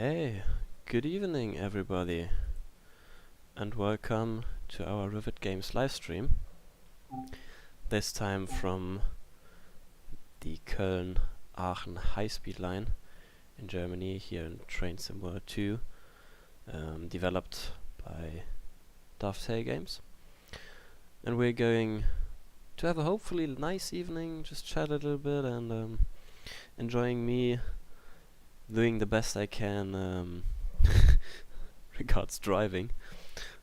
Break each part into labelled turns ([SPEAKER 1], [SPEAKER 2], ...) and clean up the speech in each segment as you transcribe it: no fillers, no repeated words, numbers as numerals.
[SPEAKER 1] Hey, good evening everybody, and welcome to our Rivet Games livestream. This time from the Köln-Aachen high-speed line in Germany, here in Train Sim World 2, developed by Dovetail Games. And we're going to have a hopefully nice evening, just chat a little bit and enjoying me doing the best I can regards driving.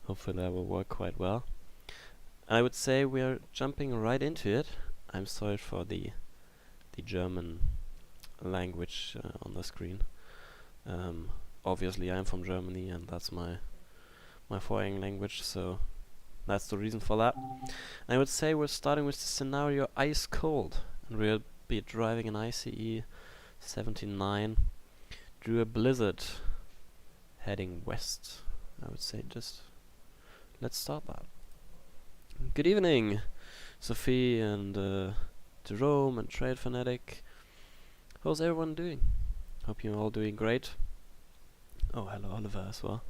[SPEAKER 1] Hopefully that will work quite well. I would say we're jumping right into it. I'm sorry for the German language on the screen. Obviously I'm from Germany and that's my foreign language, so that's the reason for that. And I would say we're starting with the scenario Ice Cold, and we'll be driving an ICE 79 through a blizzard heading west. I would say just let's start that. Good evening, Sophie and Jerome and Trade Fanatic. How's everyone doing? Hope you're all doing great. Oh, hello Oliver as well.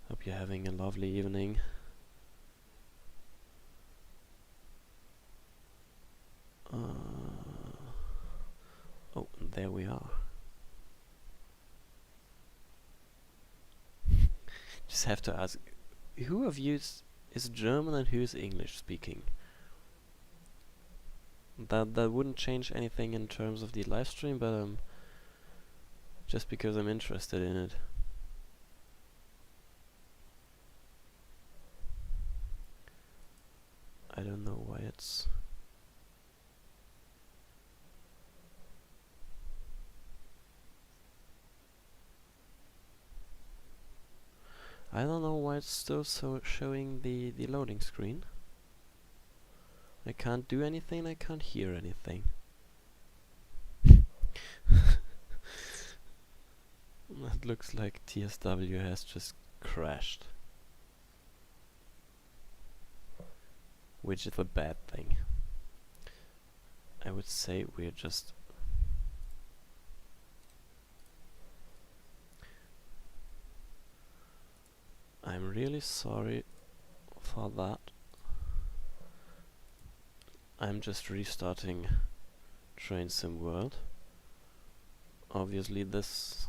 [SPEAKER 1] Hope you're having a lovely evening. Oh, and there we are. Just have to ask, who of you is German and who is English speaking? That wouldn't change anything in terms of the live stream, but just because I'm interested in it. I don't know why it's... I don't know why it's still showing the loading screen. I can't do anything, I can't hear anything. That looks like TSW has just crashed. Which is a bad thing. I would say we're just... I'm really sorry for that. I'm just restarting Train Sim World. Obviously this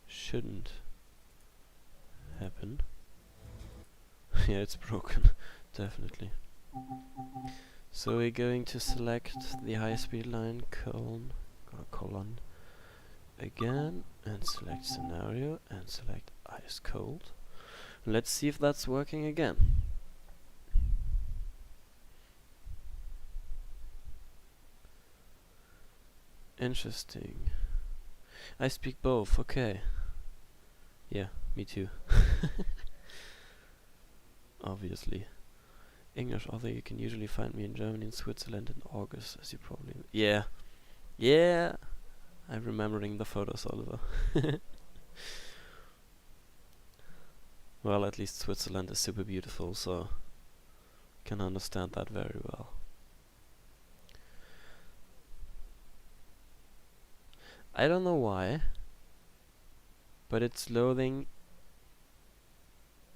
[SPEAKER 1] shouldn't happen. Yeah, it's broken, definitely. So we're going to select the high-speed line Köln, Cologne again, and select scenario and select Ice Cold. Let's see if that's working again. Interesting. I speak both, okay. Yeah, me too. Obviously. English, although you can usually find me in Germany and Switzerland in August, as you probably... Yeah. Yeah! I'm remembering the photos, Oliver. Well, at least Switzerland is super beautiful, so can understand that very well. I don't know why, but it's loading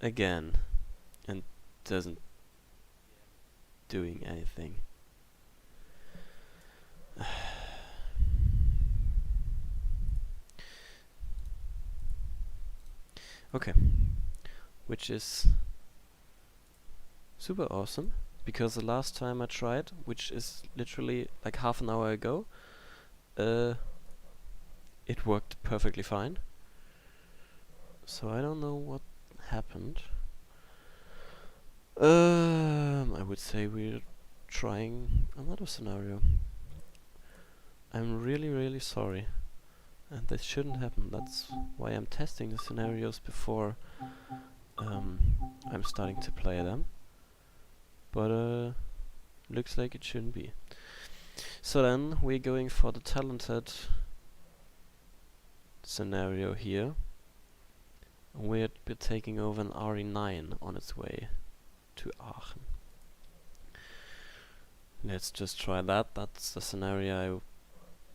[SPEAKER 1] again and doesn't doing anything. Okay, which is super awesome, because the last time I tried, which is literally like half an hour ago, it worked perfectly fine. So I don't know what happened. I would say we're trying another scenario. I'm really sorry. And this shouldn't happen. That's why I'm testing the scenarios before I'm starting to play them. But looks like it shouldn't be. So then we're going for the talented scenario here. We're taking over an RE9 on its way to Aachen. Let's just try that. That's the scenario I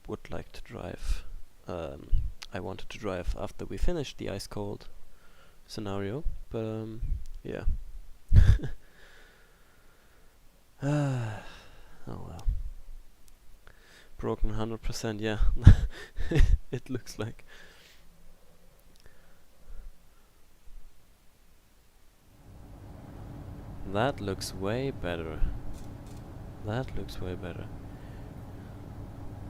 [SPEAKER 1] would like to drive. I wanted to drive after we finished the ice cold scenario, but yeah. Oh well. Broken 100%, yeah. It looks like. That looks way better. That looks way better.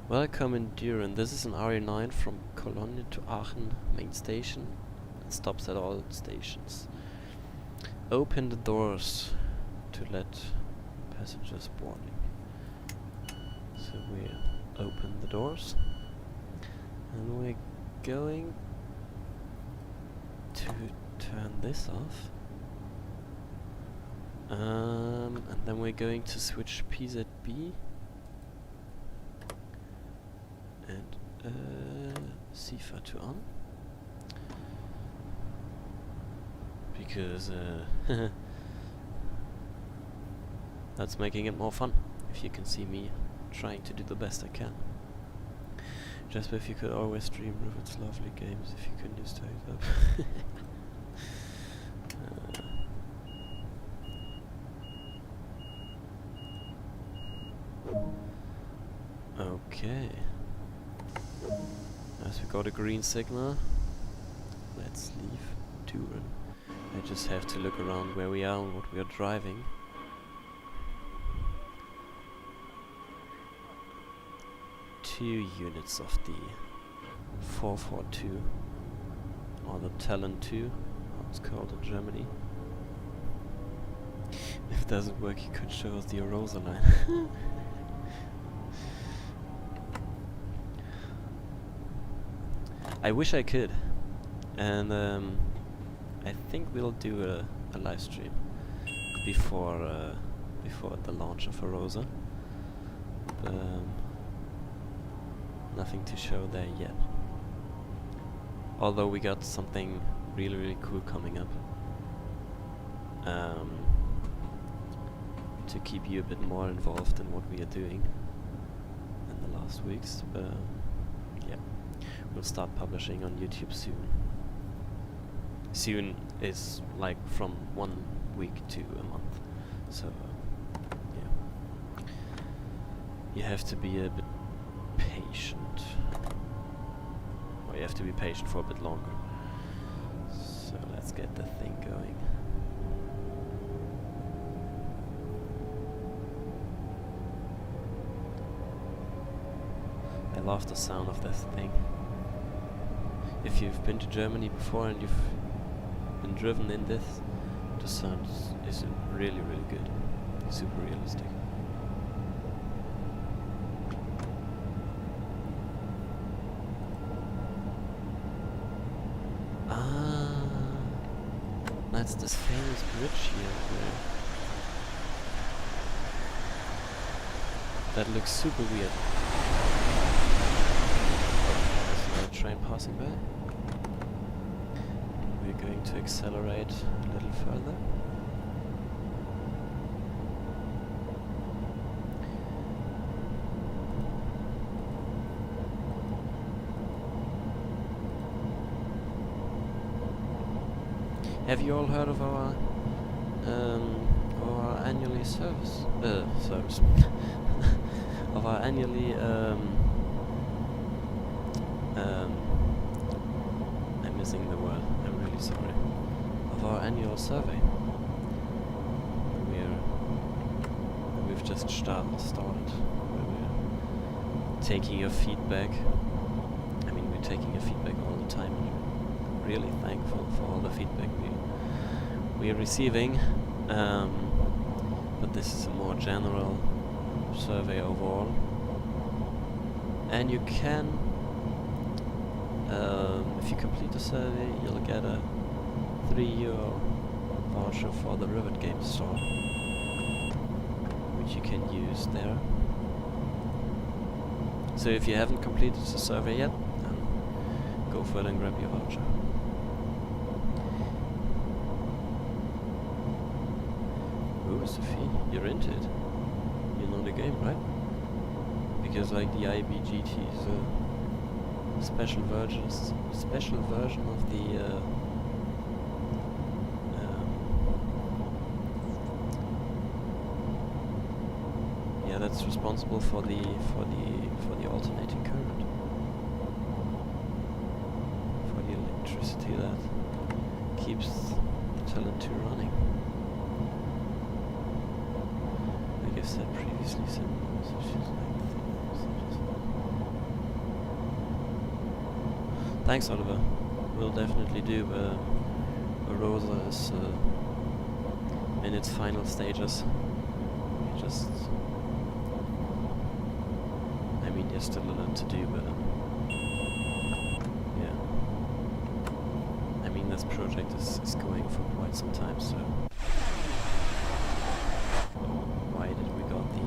[SPEAKER 1] Welcome in Düren. This is an RE9 from Cologne to Aachen main station. It stops at all stations. Open the doors to let passengers boarding. So we open the doors and we're going to turn this off. And then we're going to switch PZB and CIFA to on, because that's making it more fun, if you can see me trying to do the best I can. Jasper, if you could always stream Rivet's lovely games, if you couldn't just take it up. Okay. As we got a green signal, let's leave Düren. I just have to look around where we are and what we are driving. Two units of the 442, or the Talon 2, how it's called in Germany. If it doesn't work, you could show us the Arosa line. I wish I could, and I think we'll do a live stream before the launch of Arosa, but nothing to show there yet. Although we got something really cool coming up to keep you a bit more involved in what we are doing in the last weeks, but yeah. We'll start publishing on YouTube soon. Soon is like from 1 week to a month, so yeah. You have to be a bit patient, or you have to be patient for a bit longer. So let's get the thing going. I love the sound of this thing. If you've been to Germany before and you've been driven in this, the sound is really good. Super realistic. Ah, that's this famous bridge here. That looks super weird. There's a train passing by. We're going to accelerate a little further. Have you all heard of our annually service of our annually I'm missing the word, I'm really sorry, of our annual survey. We've just started where we're taking your feedback. I mean, we're taking your feedback all the time, and we're really thankful for all the feedback we are receiving, but this is a more general survey overall, and you can, if you complete the survey, you'll get a €3 voucher for the Rivet game store, which you can use there. So if you haven't completed the survey yet, then go for it and grab your voucher. Ooh, Sophie, you're into it. You know the game, right? because like the IBGT is a special version of the yeah, that's responsible for the alternating current, for the electricity that keeps the Talent 2 running. I guess that previously sent messages like messages. Thanks, Oliver. We'll definitely do. Rosa is in its final stages. Just, I mean, there's still a lot to do, but yeah. I mean, this project is going for quite some time, so. Why did we got the?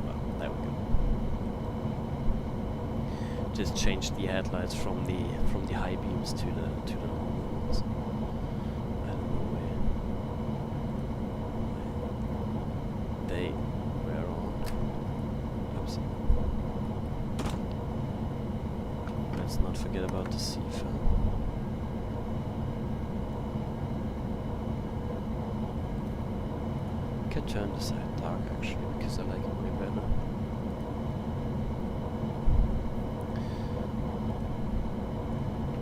[SPEAKER 1] Well, there we go. Just changed the headlights from the high beams to the normal ones. I don't know why they were on. Oops. Let's not forget about the sea fan. Could turn the side dark actually, because I like it way better.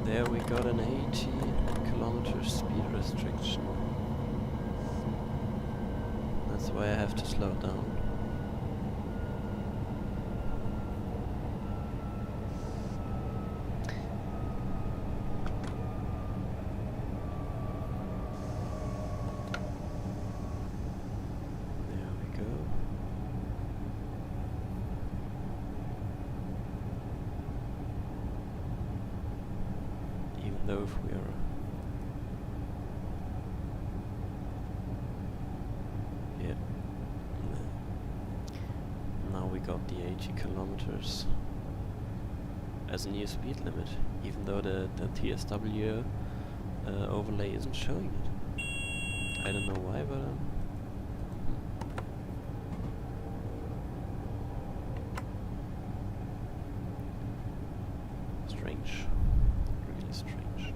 [SPEAKER 1] There we got an 80km speed restriction. That's why I have to slow down. Though if we are yeah, now we got the 80km as a new speed limit, even though the TSW overlay isn't showing it. I don't know why, but strange. Strange.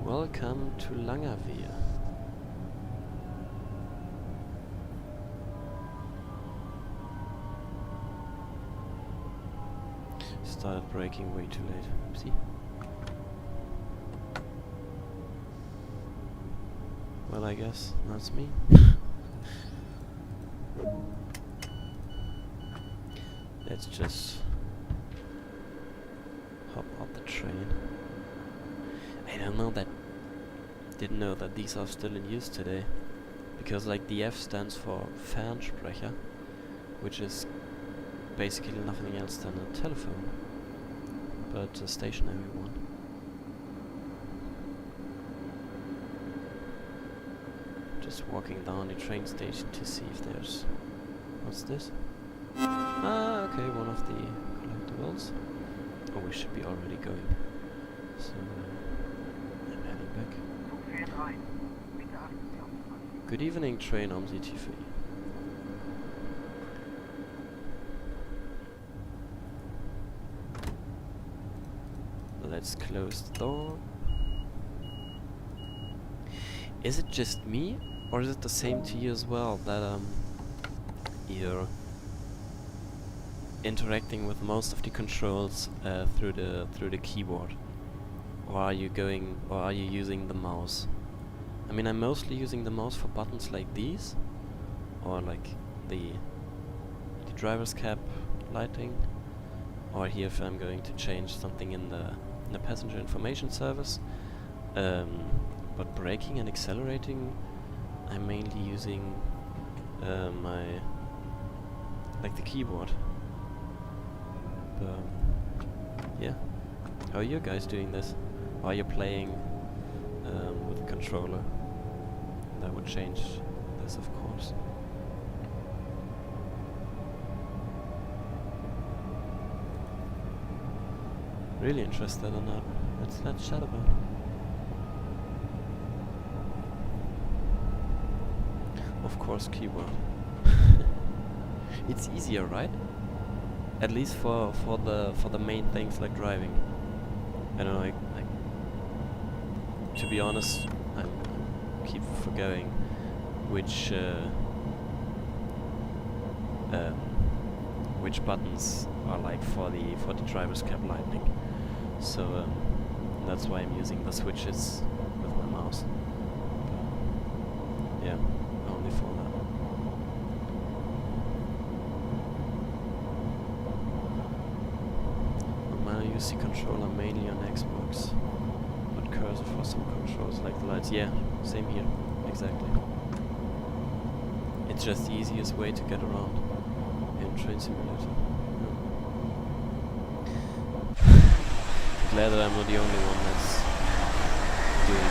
[SPEAKER 1] Welcome to Langerwehe. Started braking way too late. Oopsie. Well, I guess that's me. Let's just hop on the train. Didn't know that these are still in use today, because like the F stands for Fernsprecher, which is basically nothing else than a telephone, but a stationary one. Just walking down the train station to see if there's... What's this? Ah, okay, one of the collectibles. Oh, we should be already going. So, I'm heading back. Good evening, train om Sie TV. Let's close the door. Is it just me, or is it the same to you as well, that you're interacting with most of the controls through the keyboard, or are you using the mouse? I mean, I'm mostly using the mouse for buttons like these, or like the driver's cap lighting, or here if I'm going to change something in the passenger information service. But braking and accelerating, I'm mainly using the keyboard. Yeah. How are you guys doing this? Are you playing with a controller? That would change this, of course. Really interested in that. Let's chat about it. Of course, keyword. It's easier, right? At least for the main things like driving. I don't know, like to be honest, I keep forgetting which buttons are like for the driver's cab lighting. So that's why I'm using the switches with my mouse. Yeah, only for that. I use the controller mainly on Xbox, but cursor for some controls like the lights. Yeah, same here, exactly. It's just the easiest way to get around in Train Simulator. Glad that I'm not the only one that's doing this.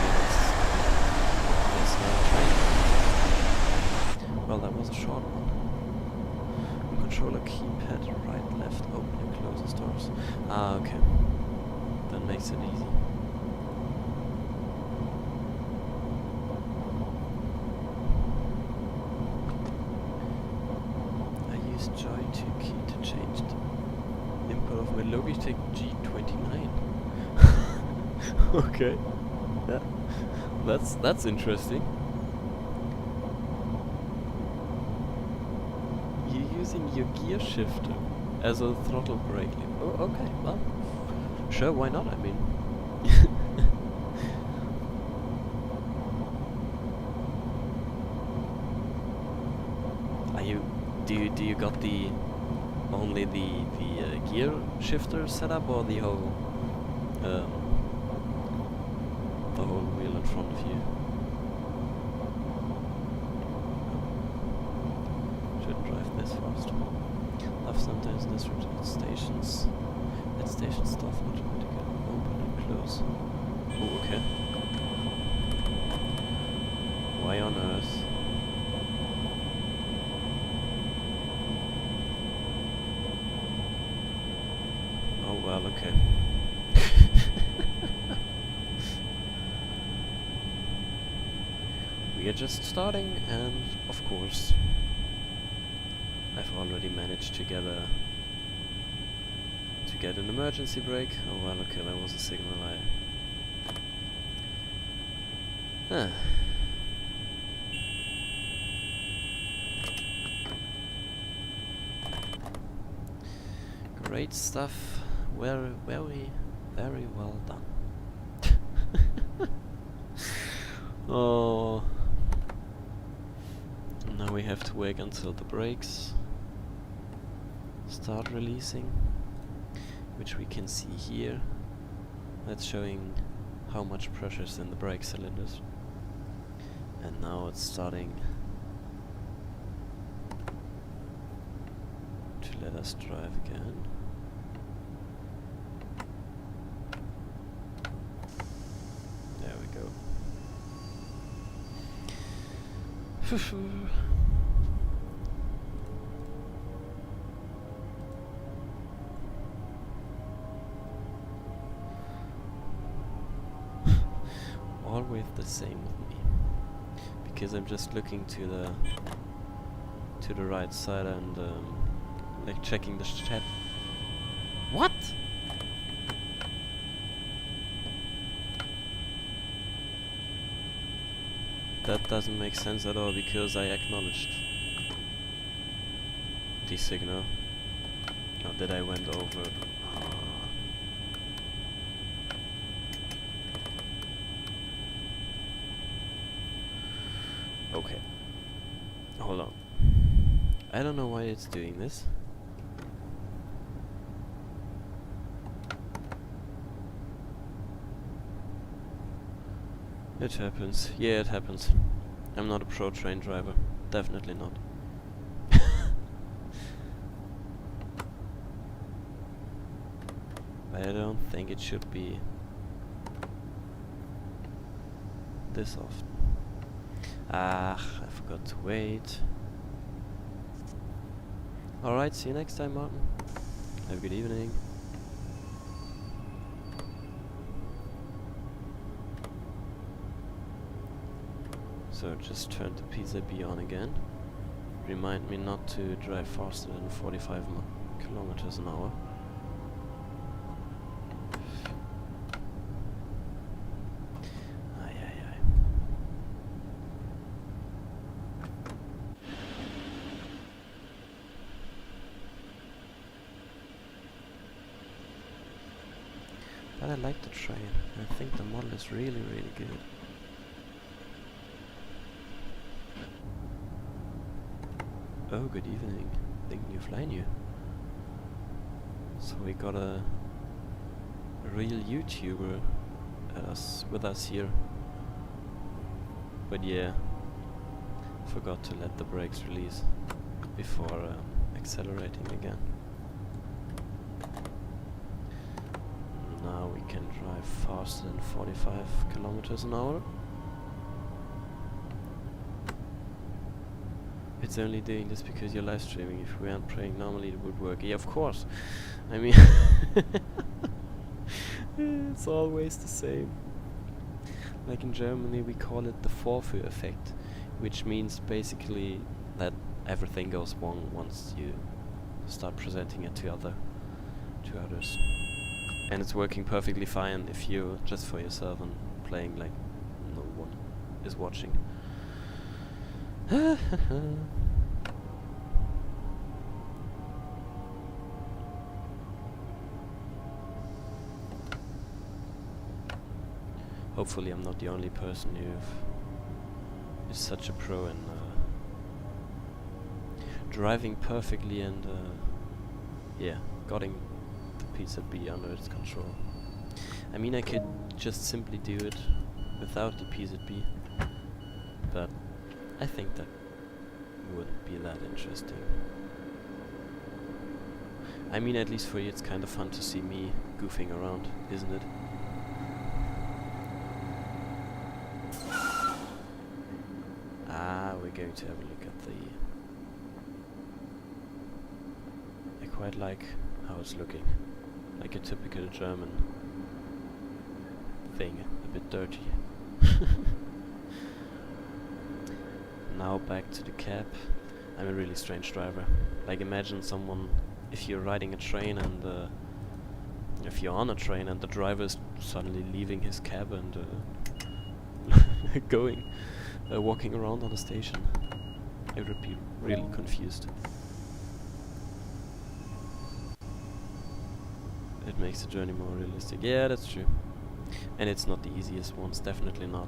[SPEAKER 1] Well, that was a short one. Controller keypad, right, left, open and closes doors. Ah, okay. That makes it easy. I use Joy 2 key to change the input of my Logitech G29. Okay. Yeah. That's interesting. Using your gear shifter as a throttle brake. Oh, okay, well, sure, why not? I mean, do you got only the gear shifter setup, or the whole wheel in front of you? This fast. Left center is disrupted at stations. At stations, stuff automatically open and close. Oh, okay. Why on earth? Oh well, okay. We are just starting, and of course, I've already managed to get an emergency brake. Oh well, okay, that was a signal Great stuff. Very, very, very well done. Oh. Now we have to wait until the brakes start releasing, which we can see here. That's showing how much pressure is in the brake cylinders. And now it's starting to let us drive again. There we go. Always the same with me, because I'm just looking to the right side and like checking the chat. What? That doesn't make sense at all, because I acknowledged the signal. Not that I went over. Okay. Hold on. I don't know why it's doing this. It happens. Yeah, it happens. I'm not a pro train driver. Definitely not. But I don't think it should be this often. Ah, I forgot to wait. Alright, see you next time, Martin. Have a good evening. So just turn the PZB on again. Remind me not to drive faster than 45 kilometers an hour. But I like the train. I think the model is really, really good. Oh, good evening. Thinking you fly new. So we got a real YouTuber with us here. But yeah, forgot to let the brakes release before accelerating again. Now we can drive faster than 45 kilometers an hour. It's only doing this because you're live streaming. If we weren't playing normally it would work. Yeah, of course. I mean it's always the same. Like in Germany we call it the Vorführ effect, which means basically that everything goes wrong once you start presenting it to others. And it's working perfectly fine if you're just for yourself and playing like no one is watching. Hopefully I'm not the only person who is such a pro in driving perfectly and yeah, getting the PZB under its control. I mean, I could just simply do it without the PZB, but I think that wouldn't be that interesting. I mean, at least for you it's kind of fun to see me goofing around, isn't it? Ah, we're going to have a look at the... I quite like how it's looking. Like a typical German thing, a bit dirty. Now back to the cab. I'm a really strange driver. Like imagine someone, if you're riding a train and if you're on a train and the driver is suddenly leaving his cab and walking around on the station. I would be really confused. It makes the journey more realistic. Yeah, that's true. And it's not the easiest one, it's definitely not.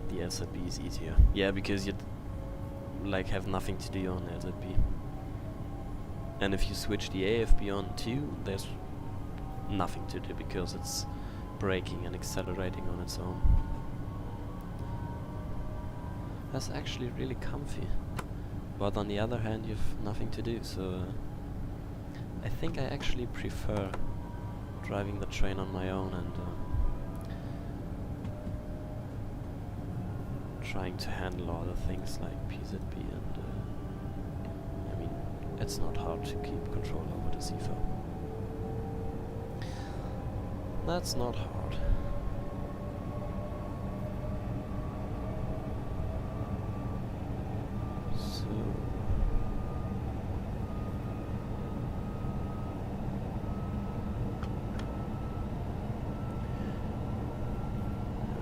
[SPEAKER 1] The LZB is easier. Yeah, because you'd like have nothing to do on LZB. And if you switch the AFB on too, there's nothing to do because it's braking and accelerating on its own. That's actually really comfy. But on the other hand, you've nothing to do, so I think I actually prefer driving the train on my own and trying to handle all the things like PZB and I mean, it's not hard to keep control over the CFO. That's not hard. So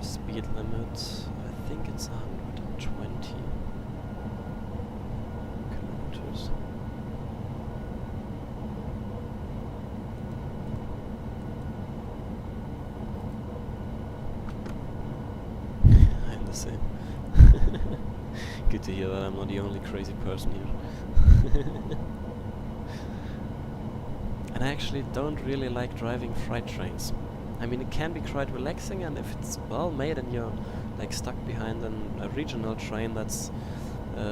[SPEAKER 1] speed limit, I think it's 120 kilometers. I'm the same. Good to hear that I'm not the only crazy person here. And I actually don't really like driving freight trains. I mean, it can be quite relaxing, and if it's well made and you're like stuck behind a regional train that's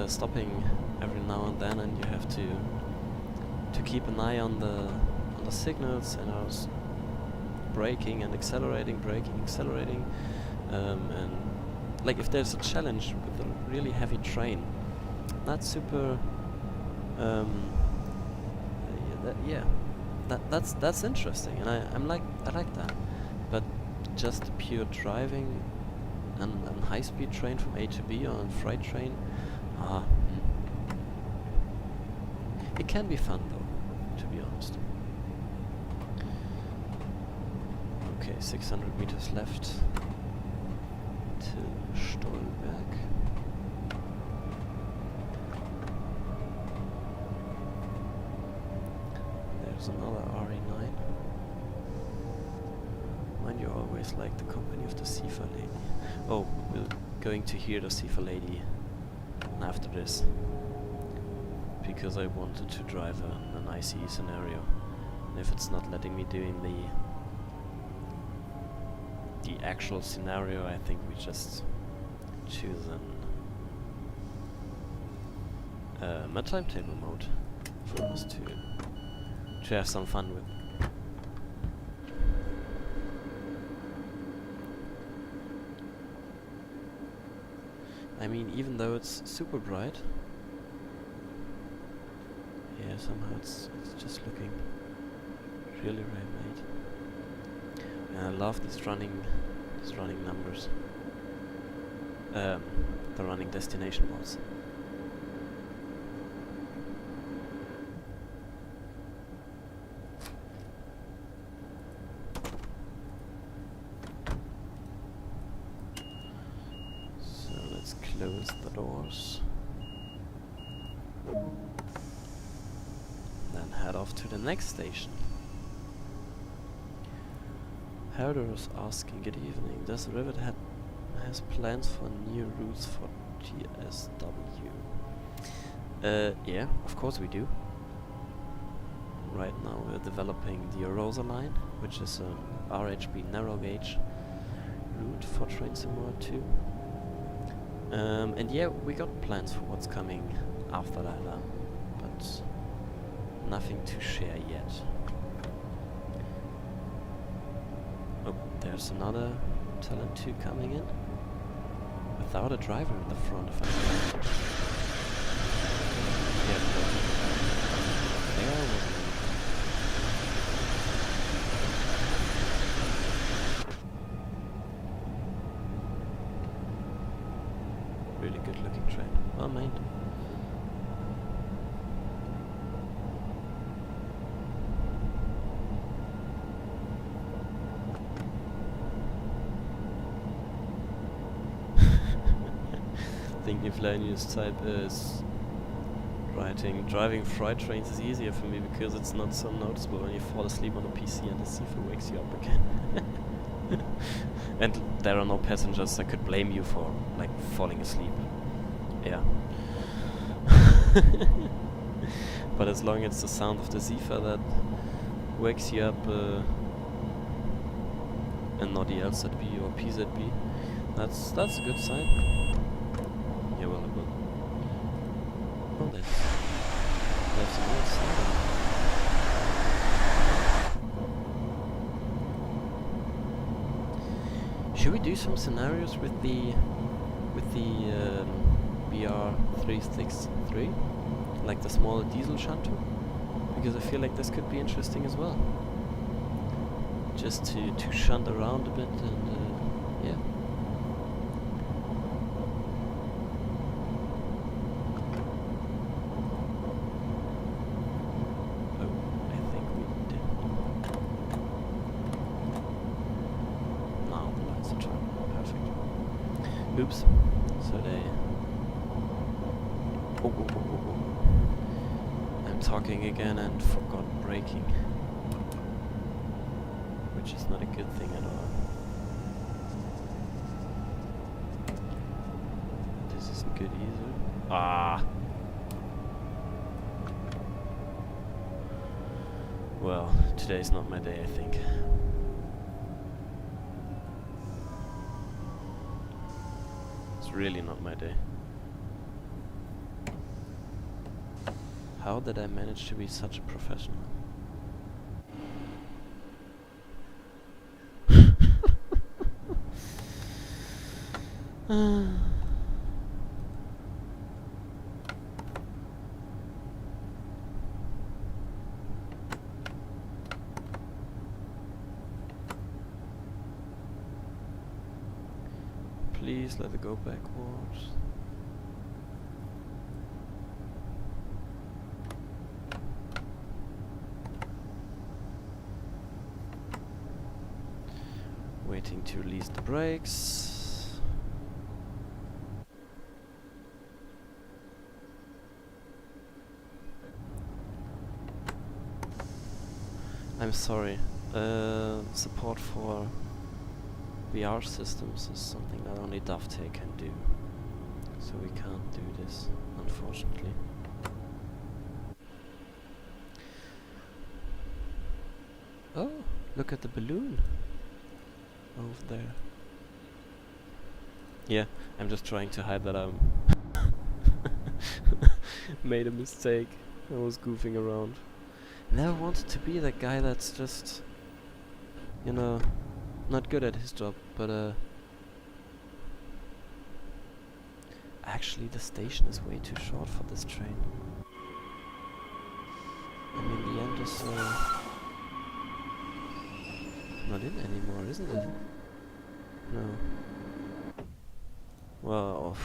[SPEAKER 1] stopping every now and then, and you have to keep an eye on the signals and braking and accelerating, and like if there's a challenge with a really heavy train, that's super. That's interesting, and I like that. But just pure driving, a high-speed train from A to B or a freight train. It can be fun though, to be honest. Okay, 600 meters left to Stolberg. There's another RE9. Mind you, always like the company of the Sifa lady. Oh, we're going to hear the Sifa lady after this, because I wanted to drive an ICE scenario, and if it's not letting me doing the actual scenario, I think we just choose a timetable mode for us to have some fun with. I mean, even though it's super bright, yeah, somehow it's just looking really made. And I love these running numbers. The running destination mods. So let's close the doors. Then head off to the next station. Herder is asking, good evening, does Rivet has plans for new routes for GSW? Yeah, of course we do. Right now we're developing the Arosa line, which is an RHB narrow gauge route for Train Simulator 2. And yeah, we got plans for what's coming after that, but nothing to share yet. Oh, there's another Talent 2 coming in. Without a driver in the front, if I remember. Yeah, there was a really good looking train. Well made. I think if Linus type is driving freight trains is easier for me because it's not so noticeable when you fall asleep on a PC and the CFO wakes you up again. And there are no passengers that could blame you for like falling asleep. Yeah. But as long as it's the sound of the Zifa that wakes you up and not the LZB or PZB, that's a good sign. Yeah, well, it will. Oh, that's another sound. Should we do some scenarios with the BR363, like the small diesel shunter? Because I feel like this could be interesting as well. Just to shunt around a bit and yeah. Oops. So they... Oh. I'm talking again and forgot braking. Which is not a good thing at all. This isn't good either. Ah! Well, today's not my day, I think. Really not my day. How did I manage to be such a professional? Please let it go backwards. Waiting to release the brakes. I'm sorry. Support for VR systems is something that only Dovetail can do. So we can't do this, unfortunately. Oh, look at the balloon over there. Yeah, I'm just trying to hide that I made a mistake. I was goofing around. Never wanted to be that guy that's just, you know, not good at his job, but actually the station is way too short for this train. I mean, the end is not in anymore, isn't it? No. Well,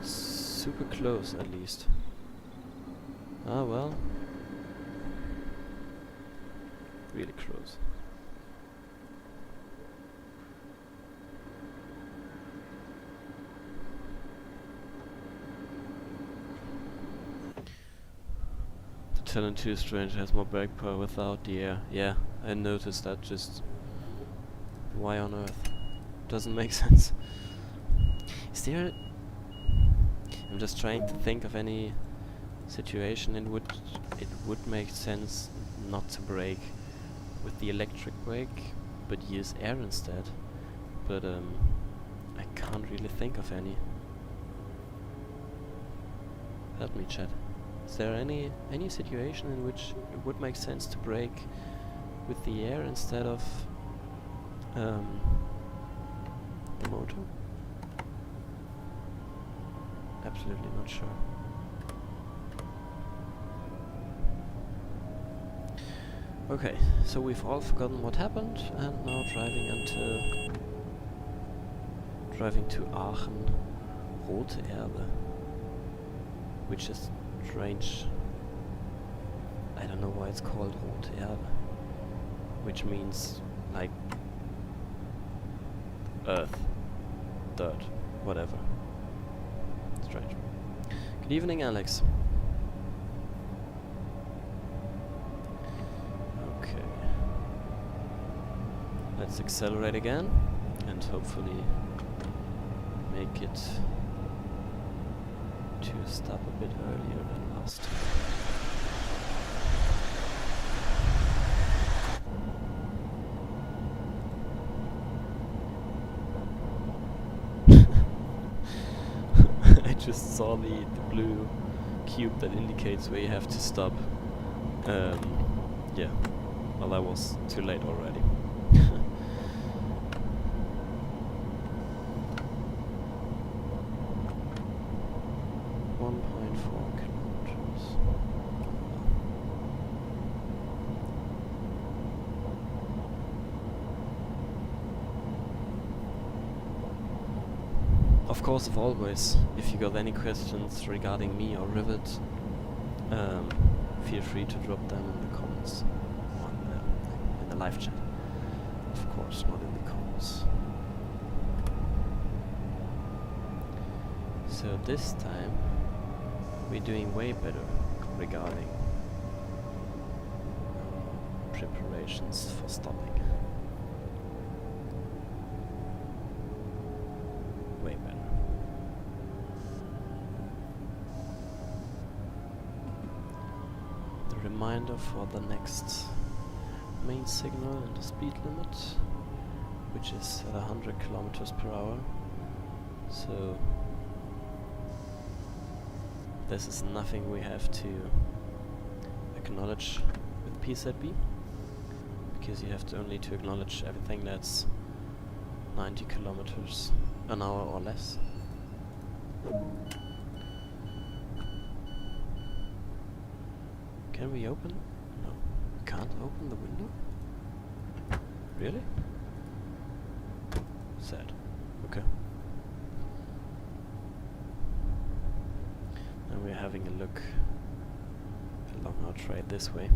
[SPEAKER 1] it's super close, at least. Ah, well. Really close. Talent 2 Strange has more brake power without the air. Yeah, I noticed that. Just why on earth? Doesn't make sense. Is there... I'm just trying to think of any situation in which it would make sense not to brake with the electric brake, but use air instead. But I can't really think of any. Help me, chat. Is there any situation in which it would make sense to brake with the air instead of the motor? Absolutely not sure. Okay, so we've all forgotten what happened, and now driving to Aachen, Rote Erde, which is strange. I don't know why it's called Rote Erde, which means like earth, dirt, whatever. Strange. Good evening, Alex. Okay. Let's accelerate again and hopefully make it to stop a bit earlier than last time. I just saw the blue cube that indicates where you have to stop. Yeah, well, I was too late already. 1.4 kilometers. Of course, as always, if you got any questions regarding me or Rivet, feel free to drop them in the comments in the live chat. Of course, not in the comments. So this time we're doing way better regarding preparations for stopping. Way better. The reminder for the next main signal and the speed limit, which is at 100 kilometers per hour. So this is nothing we have to acknowledge with PZB, because you have to only to acknowledge everything that's 90 kilometers an hour or less. Can we open? No. We can't open the window? Really? Sad. Okay. Now we're having a look along our trail this way.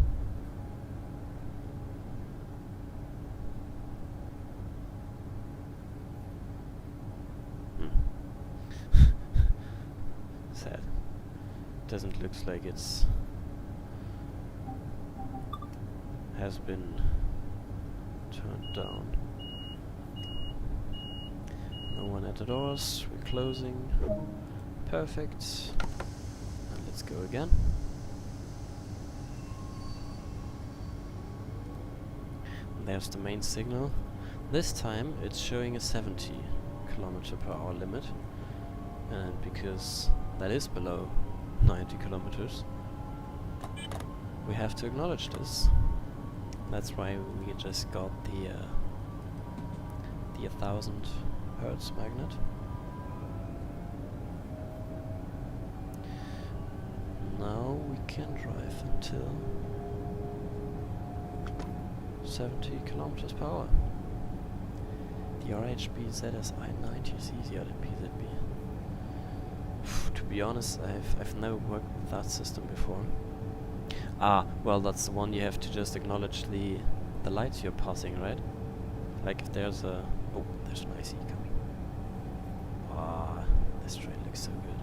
[SPEAKER 1] Sad. Doesn't look like it's has been turned down. No one at the doors. We're closing. Perfect. And let's go again. And there's the main signal. This time it's showing a 70 km/h limit, and because that is below 90 kilometers, we have to acknowledge this. That's why we just got the 1000 hertz magnet. Now we can drive until 70 km/h. The RHB ZSI 90 is easier than PZB. To be honest, I've never worked with that system before. Ah, well, that's the one you have to just acknowledge the lights you're passing, right? Like if there's a... oh, there's an IC coming. Ah, this train looks so good.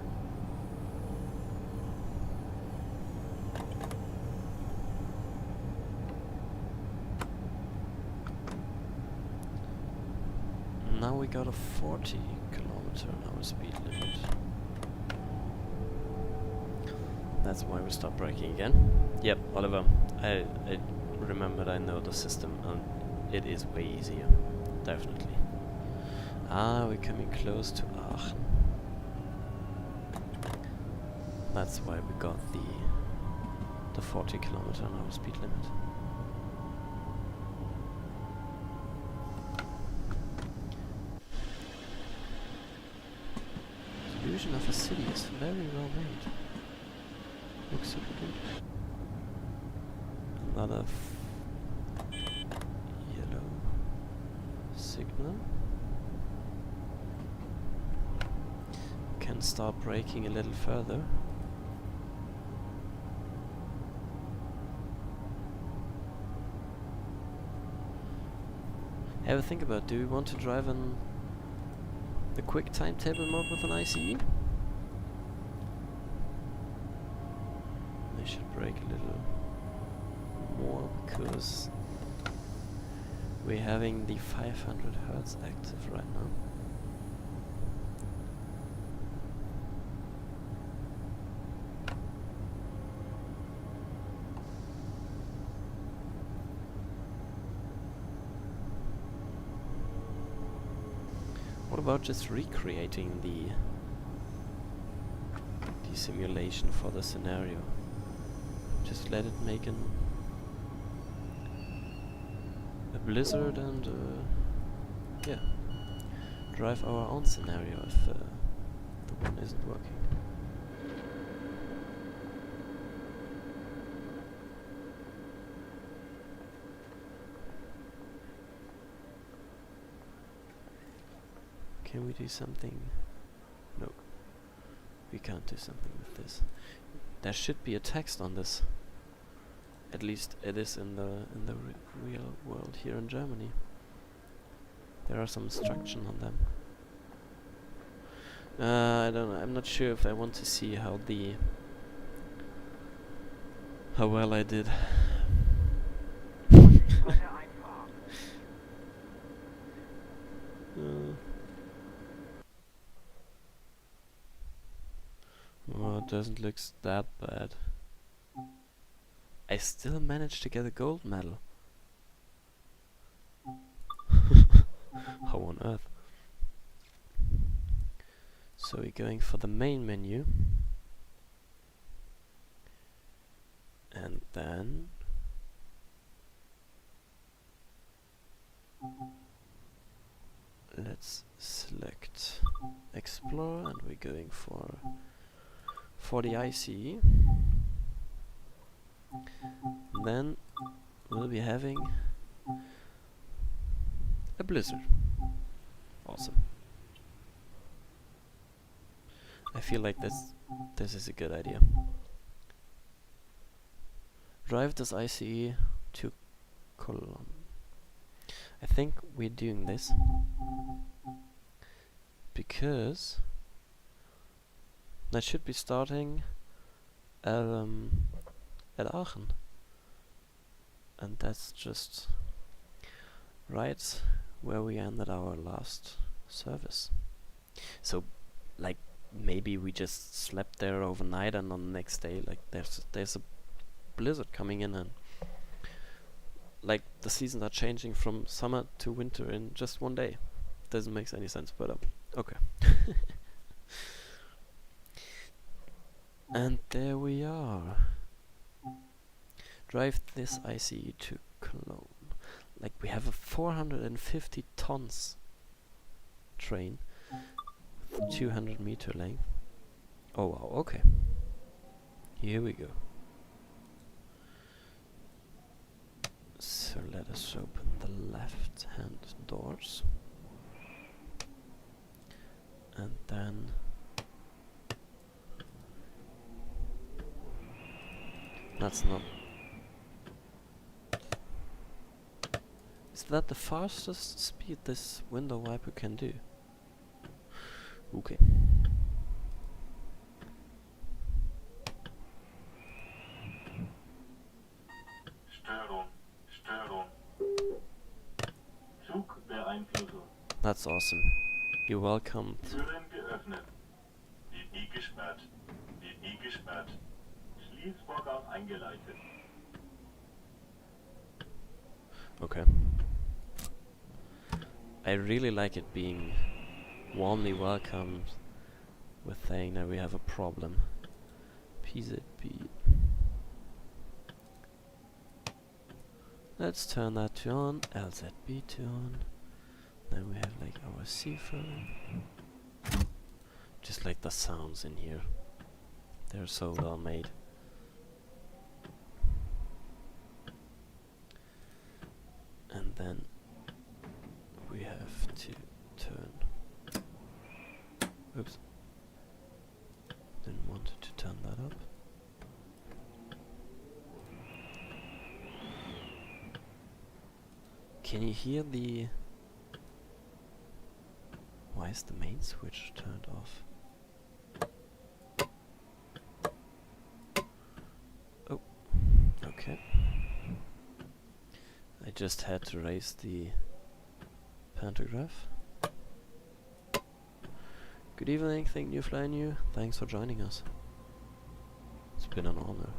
[SPEAKER 1] Now we got a 40 km/h speed limit. That's why we stopped braking again. Yep, Oliver, I remembered I know the system, and it is way easier. Definitely. Ah, we're coming close to Aachen. That's why we got the 40 km/h speed limit. The illusion of a city is very well made. Looks super good. Another yellow signal. Can start braking a little further. Have a think about, do we want to drive in the quick timetable mode with an ICE? I should brake a little more because we're having the 500 hertz active right now. What about just recreating the simulation for the scenario? Just let it make a blizzard and yeah, drive our own scenario if the one isn't working. Can we do something? No, we can't do something with this. There should be a text on this. At least it is in the real world here in Germany. There are some instruction on them. I don't know. I'm not sure if I want to see how well I did. Oh, it doesn't look that bad. I still managed to get a gold medal. How on earth? So we're going for the main menu. And then let's select Explore, and we're going for the ICE. Then we'll be having a blizzard. Awesome. I feel like this is a good idea. Drive this ICE to Cologne. I think we're doing this because that should be starting at Aachen, and that's just right where we ended our last service. So, like, maybe we just slept there overnight, and on the next day, like, there's a blizzard coming in, and like the seasons are changing from summer to winter in just one day. Doesn't make any sense, but okay. And there we are. Drive this ICE to Cologne. Like, we have a 450 tons train with 200 meter length. Oh wow, okay. Here we go. So let us open the left hand doors. And then that's not. Is that the fastest speed this window wiper can do? Okay. That's awesome. You're welcome.
[SPEAKER 2] Türen geöffnet. WP gesperrt. WP gesperrt. Schließvorgang eingeleitet.
[SPEAKER 1] Okay. I really like it being warmly welcomed with saying that we have a problem. PZB. Let's turn that to on, LZB to on. Then we have like our seafront. Just like the sounds in here. They're so well made. And then we have to turn. Oops. Didn't want to turn that up. Can you hear the... Why is the main switch turned off? Oh, okay. I just had to raise the pantograph. Good evening, Think New Fly New. Thanks for joining us. It's been an honor.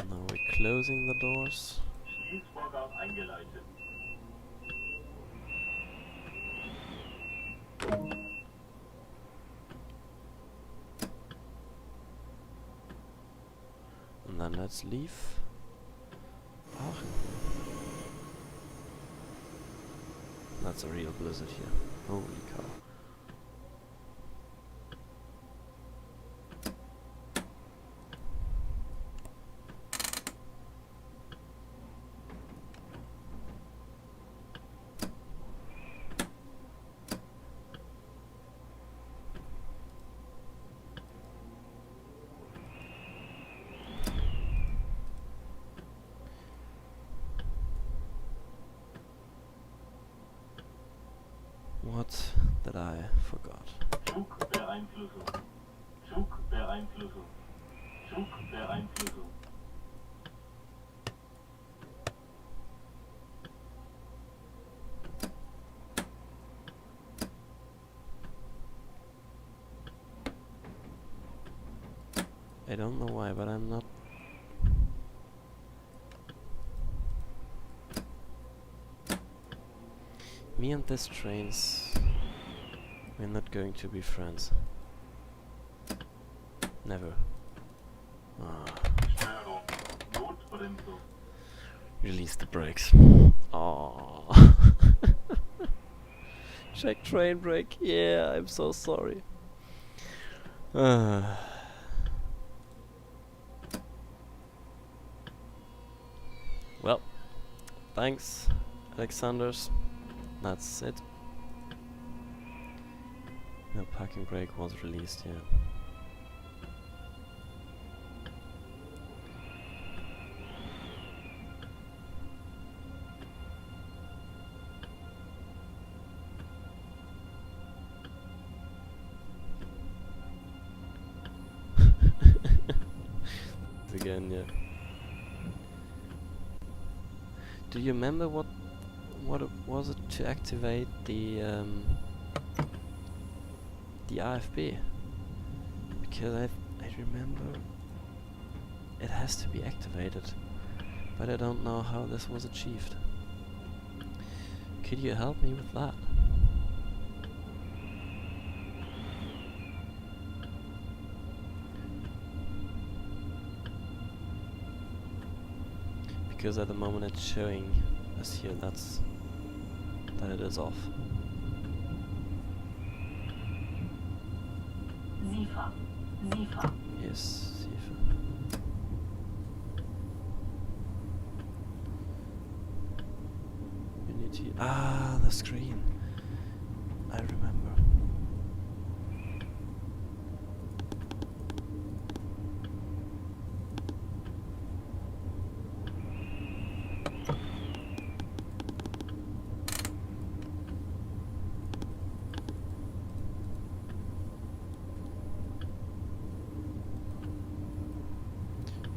[SPEAKER 1] Now we're closing the doors.
[SPEAKER 2] Schließvorgang eingeleitet.
[SPEAKER 1] And then let's leave. Aachen. That's a real blizzard here. Holy cow. What did I forgot?
[SPEAKER 2] Zugbeeinflussung. Zugbeeinflussung. Zugbeeinflussung.
[SPEAKER 1] I don't know why, but I'm not... Me and this trains... We're not going to be friends. Never. Ah.
[SPEAKER 2] Steuerung. Notbremsung.
[SPEAKER 1] Release the brakes. Oh. Check train brake. Yeah, I'm so sorry. Well, thanks, Alexanders. That's it. No parking brake was released, yeah. Again, yeah. Do you remember what it was it to activate the AFB? Because I remember it has to be activated, but I don't know how this was achieved. Could you help me with that? Because at the moment it's showing us here that it is off.
[SPEAKER 3] Sifa.
[SPEAKER 1] Yes, Sifa. Unity. Ah, the screen. I remember.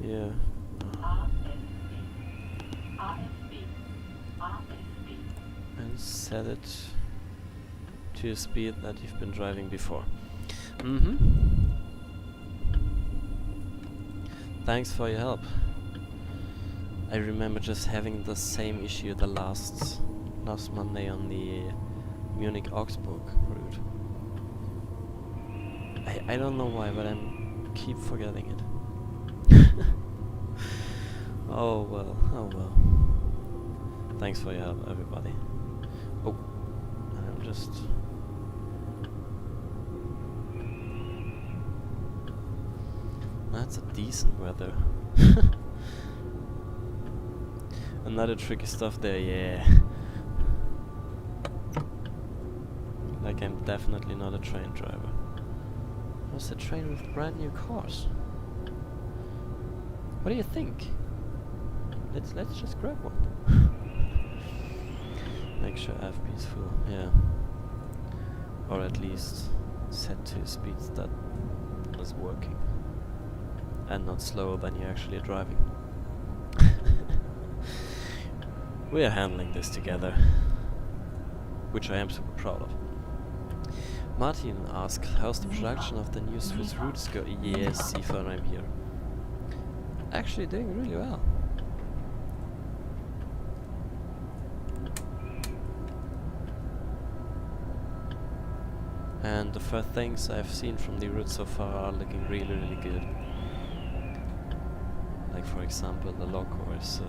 [SPEAKER 1] Yeah. And set it to a speed that you've been driving before. Thanks for your help. I remember just having the same issue the last Monday on the Munich-Augsburg route. I don't know why, but I keep forgetting it. Oh well. Thanks for your help, everybody. Oh, I'm just... That's a decent weather. Another tricky stuff there, yeah. Like I'm definitely not a train driver. What's a train with brand new cars? What do you think? Let's just grab one. Make sure FB is full, yeah. Or at least set to speeds that is working. And not slower than you're actually driving. We are handling this together. Which I am super proud of. Martin asks, how's the production of the new Swiss routes go? Yes, Sifa, I'm here. Actually doing really well. And the first things I've seen from the route so far are looking really, really good. Like for example the loco is...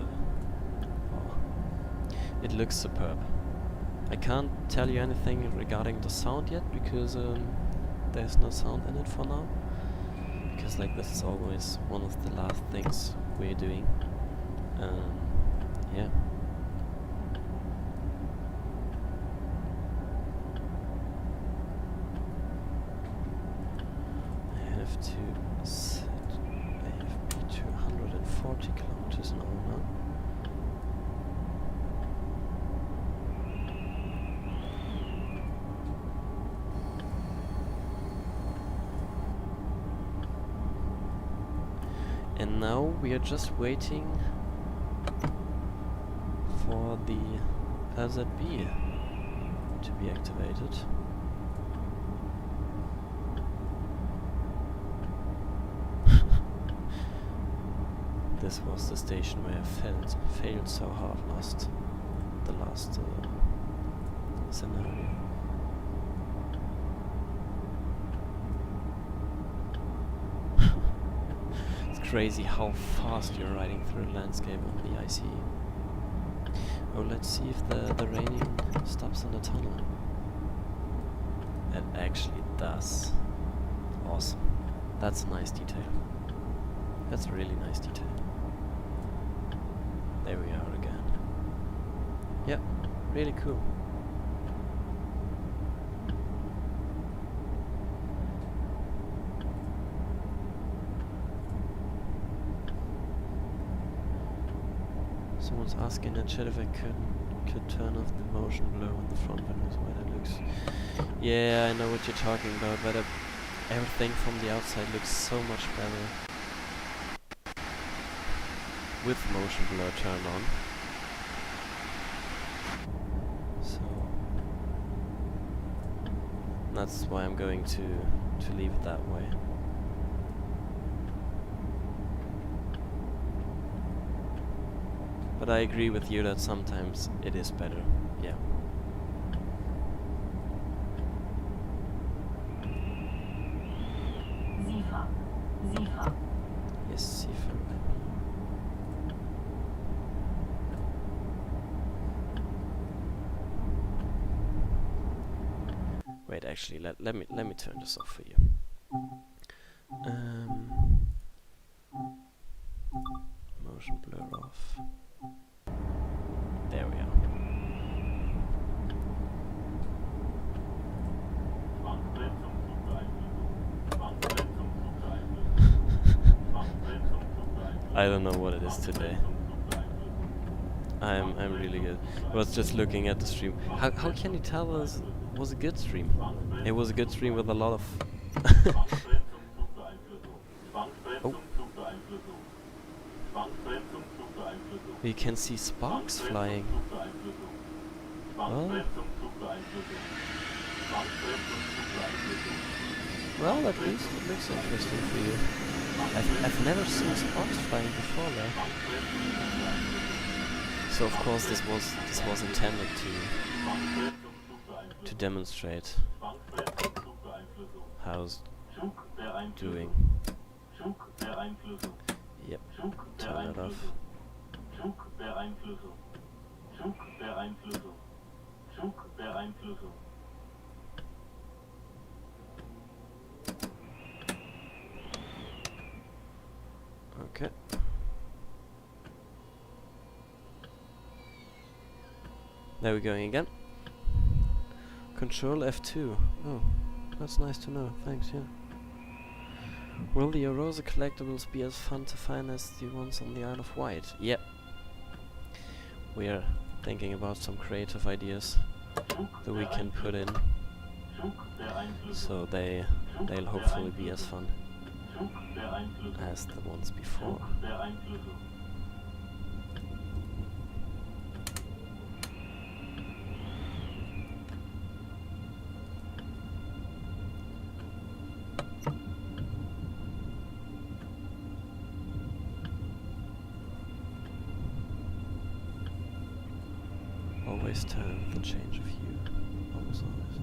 [SPEAKER 1] it looks superb. I can't tell you anything regarding the sound yet because there's no sound in it for now. Because like this is always one of the last things we're doing. Yeah. I have to set AFB to 140 kilometers an hour now. And now we are just waiting for the LZB to be activated. This was the station where I failed so hard the last scenario. Crazy how fast you're riding through the landscape on the ICE. Oh, let's see if the raining stops in the tunnel. It actually does. Awesome. That's a nice detail. That's a really nice detail. There we are again. Yep, really cool. Someone's asking in chat if I could turn off the motion blur on the front windows. Why that looks... Yeah, I know what you're talking about, but everything from the outside looks so much better with motion blur turned on. So that's why I'm going to leave it that way. But I agree with you that sometimes it is better, yeah.
[SPEAKER 3] Sifa. Sifa.
[SPEAKER 1] Yes, Sifa. Wait, actually, let me turn this off for you. Motion blur off. There we are. I don't know what it is today. I'm really good. I was just looking at the stream. How can you tell us it was a good stream? It was a good stream with a lot of oh. You can see sparks flying. Oh. Well, at least it looks interesting for you. I've never seen sparks flying before there. So of course this was intended to demonstrate how's doing. Yep, turn it off. Okay. There we're going again. Control F2. Oh, that's nice to know. Thanks, yeah. Will the Arosa collectibles be as fun to find as the ones on the Isle of Wight? Yep. We are thinking about some creative ideas that we can put in, so they'll hopefully be as fun as the ones before. Always turn the change of hue. Almost always.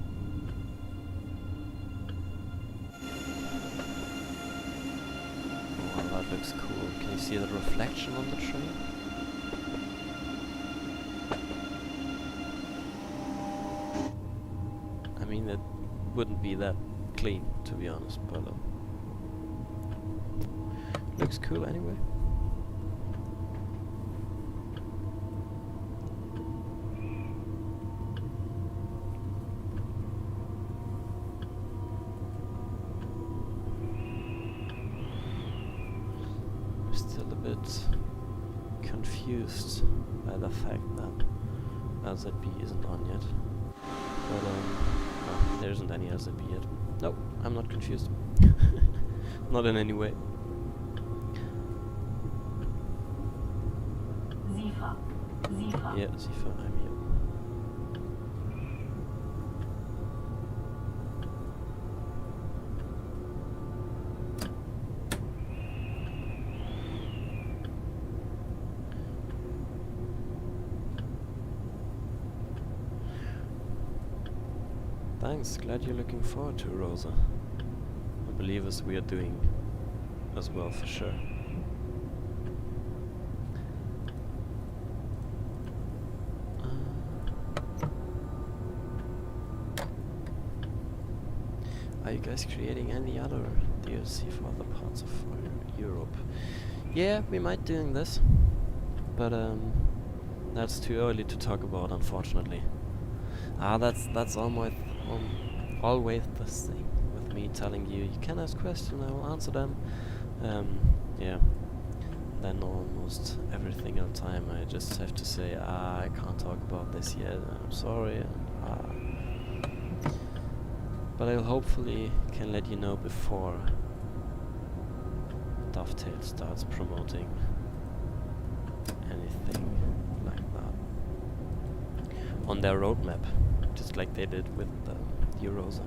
[SPEAKER 1] Oh, that looks cool. Can you see the reflection on the train? I mean, it wouldn't be that clean, to be honest, but looks cool anyway. Confused by the fact that LZB isn't on yet. But no, there isn't any LZB yet. Nope, I'm not confused. Not in any way.
[SPEAKER 3] Sifa. Sifa.
[SPEAKER 1] Yeah, Sifa, I'm here. Thanks, glad you're looking forward to Rosa. I believe as we are doing as well, for sure. Are you guys creating any other DLC for other parts of Europe? Yeah, we might doing this. but that's too early to talk about, unfortunately. That's always the thing with me telling you can ask questions, I will answer them. Yeah. Then almost every single time I just have to say, I can't talk about this yet, I'm sorry, and but I hopefully can let you know before Dovetail starts promoting anything like that on their roadmap, just like they did with the Eurosa.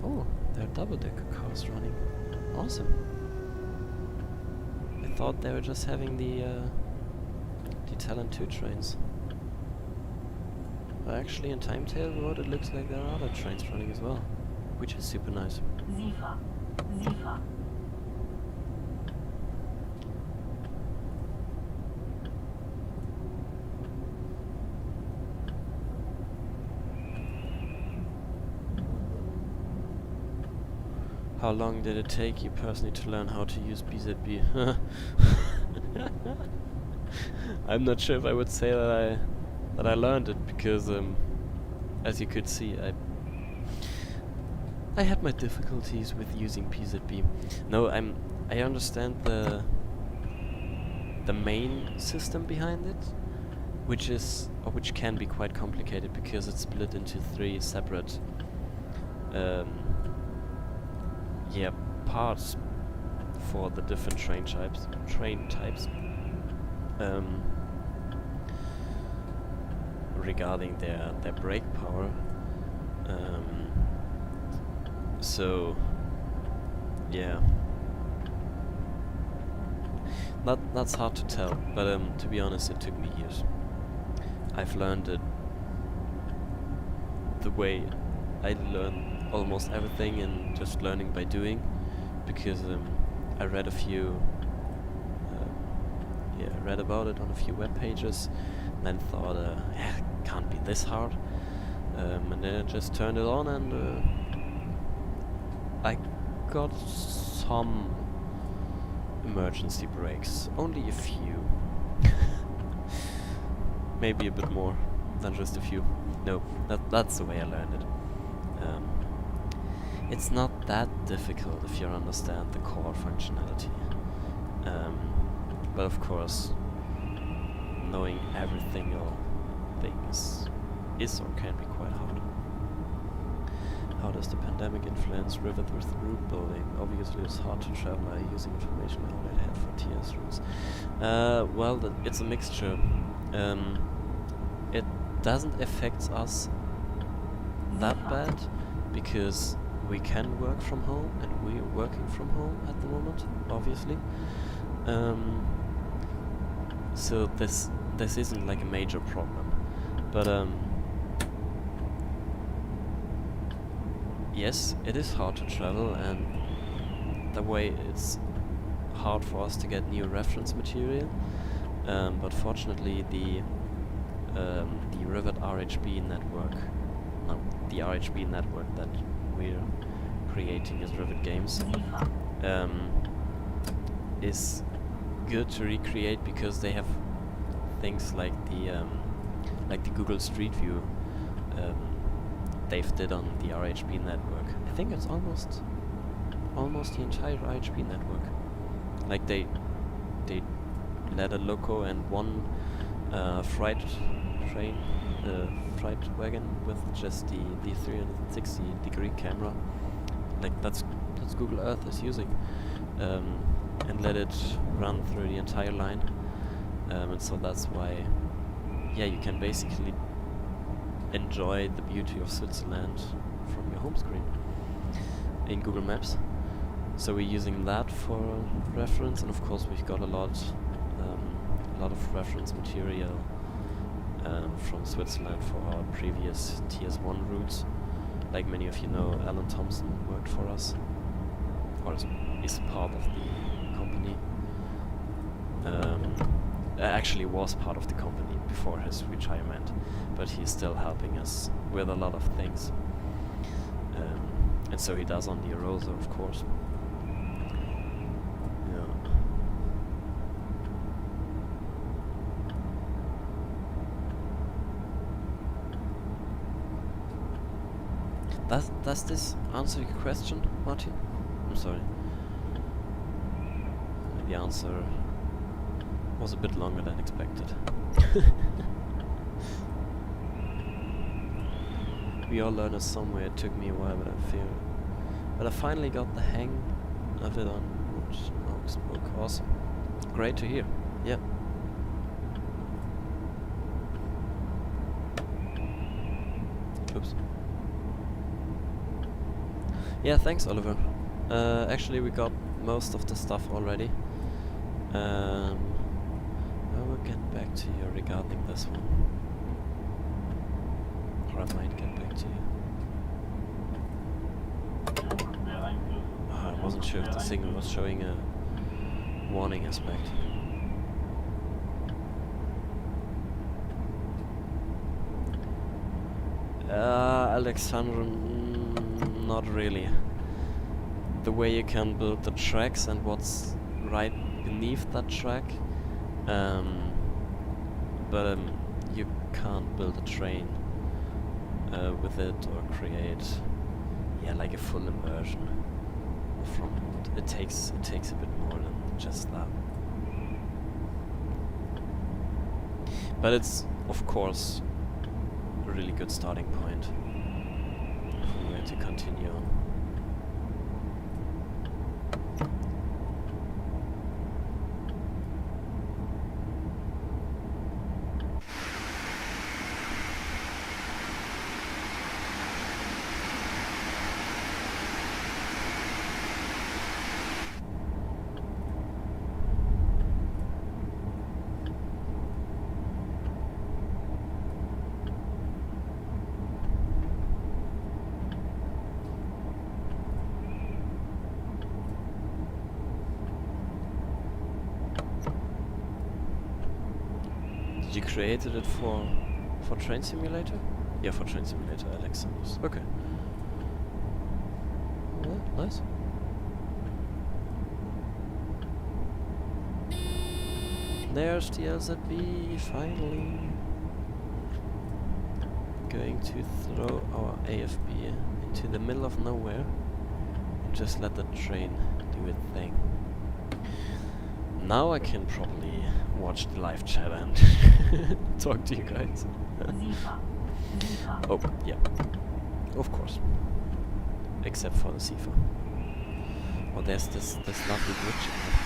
[SPEAKER 1] Oh, there are double-decker cars running. Awesome. I thought they were just having the Talent 2 trains. But actually in Timetable Road it looks like there are other trains running as well, which is super nice.
[SPEAKER 3] Sifa. Sifa.
[SPEAKER 1] How long did it take you personally to learn how to use BZB? I'm not sure if I would say that I learned it, because as you could see, I had my difficulties with using PZB. No, I understand the main system behind it, which can be quite complicated because it's split into 3 separate parts for the different train types. Regarding their brake power. So yeah, that's hard to tell, but to be honest, it took me years. I've learned it the way I learn almost everything, and just learning by doing, because I read a few read about it on a few web pages, and then thought it can't be this hard, and then I just turned it on, and I got some emergency brakes, only a few. Maybe a bit more than just a few. No, that's the way I learned it. It's not that difficult if you understand the core functionality. But of course, knowing every single thing is or can be quite hard. How does the pandemic influence Rivet with route building? Obviously it's hard to travel using information I already had for TS routes. Well, it's a mixture. It doesn't affect us that bad, because we can work from home, and we're working from home at the moment, obviously. So this isn't like a major problem, but yes, it is hard to travel, and the way it's hard for us to get new reference material. But fortunately, the Rivet RHB network, the RHB network that we're creating as Rivet Games, is good to recreate, because they have things like the Google Street View they've did on the RHB network. I think it's almost the entire RHB network. Like they let a loco and one freight wagon with just the 360-degree camera, like that's Google Earth is using, and let it run through the entire line, and so that's why, yeah, you can basically enjoy the beauty of Switzerland from your home screen in Google Maps. So we're using that for reference, and of course we've got a lot of reference material from Switzerland for our previous TS1 routes. Like many of you know, Alan Thompson worked for us, or is part of the company. Actually was part of the company before his retirement, but he's still helping us with a lot of things. And so he does on the Erosa, of course. Does this answer your question, Martin? I'm sorry. The answer was a bit longer than expected. We all learned it somewhere. It took me a while, but I finally got the hang of it on Augsburg. Awesome. Great to hear. Yeah. Oops. Yeah, thanks, Oliver. Actually, we got most of the stuff already. I will get back to you regarding this one. Or I might get back to you. I wasn't sure if the signal was showing a warning aspect. Alexandra, not really. The way you can build the tracks and what's right beneath that track, but you can't build a train with it or create, like a full immersion from it. It takes a bit more than just that. But it's of course a really good starting point from where to continue on. You created it for Train Simulator? Yeah, for Train Simulator, Alexander. Okay. Well, nice. There's the LZB, finally. Going to throw our AFB into the middle of nowhere and just let the train do its thing. Now I can probably watch the live chat and talk to you guys. Oh, yeah. Of course. Except for the SIFA. Oh, there's this lovely bridge in there.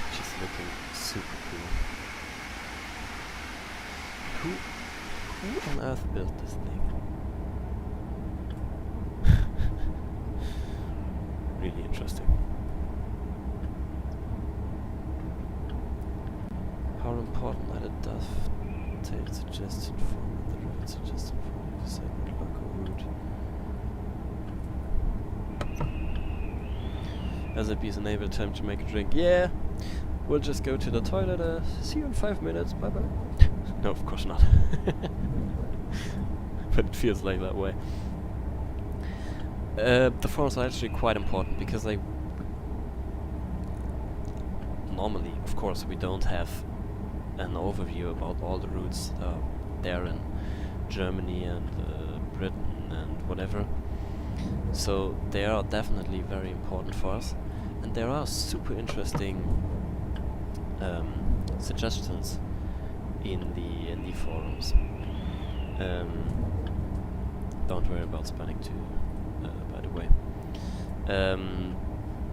[SPEAKER 1] Which is looking super cool. Who on earth built this thing? Really interesting. How important are the dovetail suggestion form and the Rivet suggestion form to segment local route? LZB is enabled time to make a drink. Yeah! We'll just go to the toilet. See you in 5 minutes. Bye bye. No, of course not. But it feels like that way. The forums are actually quite important because they normally, of course, we don't have an overview about all the routes there in Germany and Britain and whatever. So they are definitely very important for us, and there are super interesting suggestions in the forums. Don't worry about spelling too, by the way.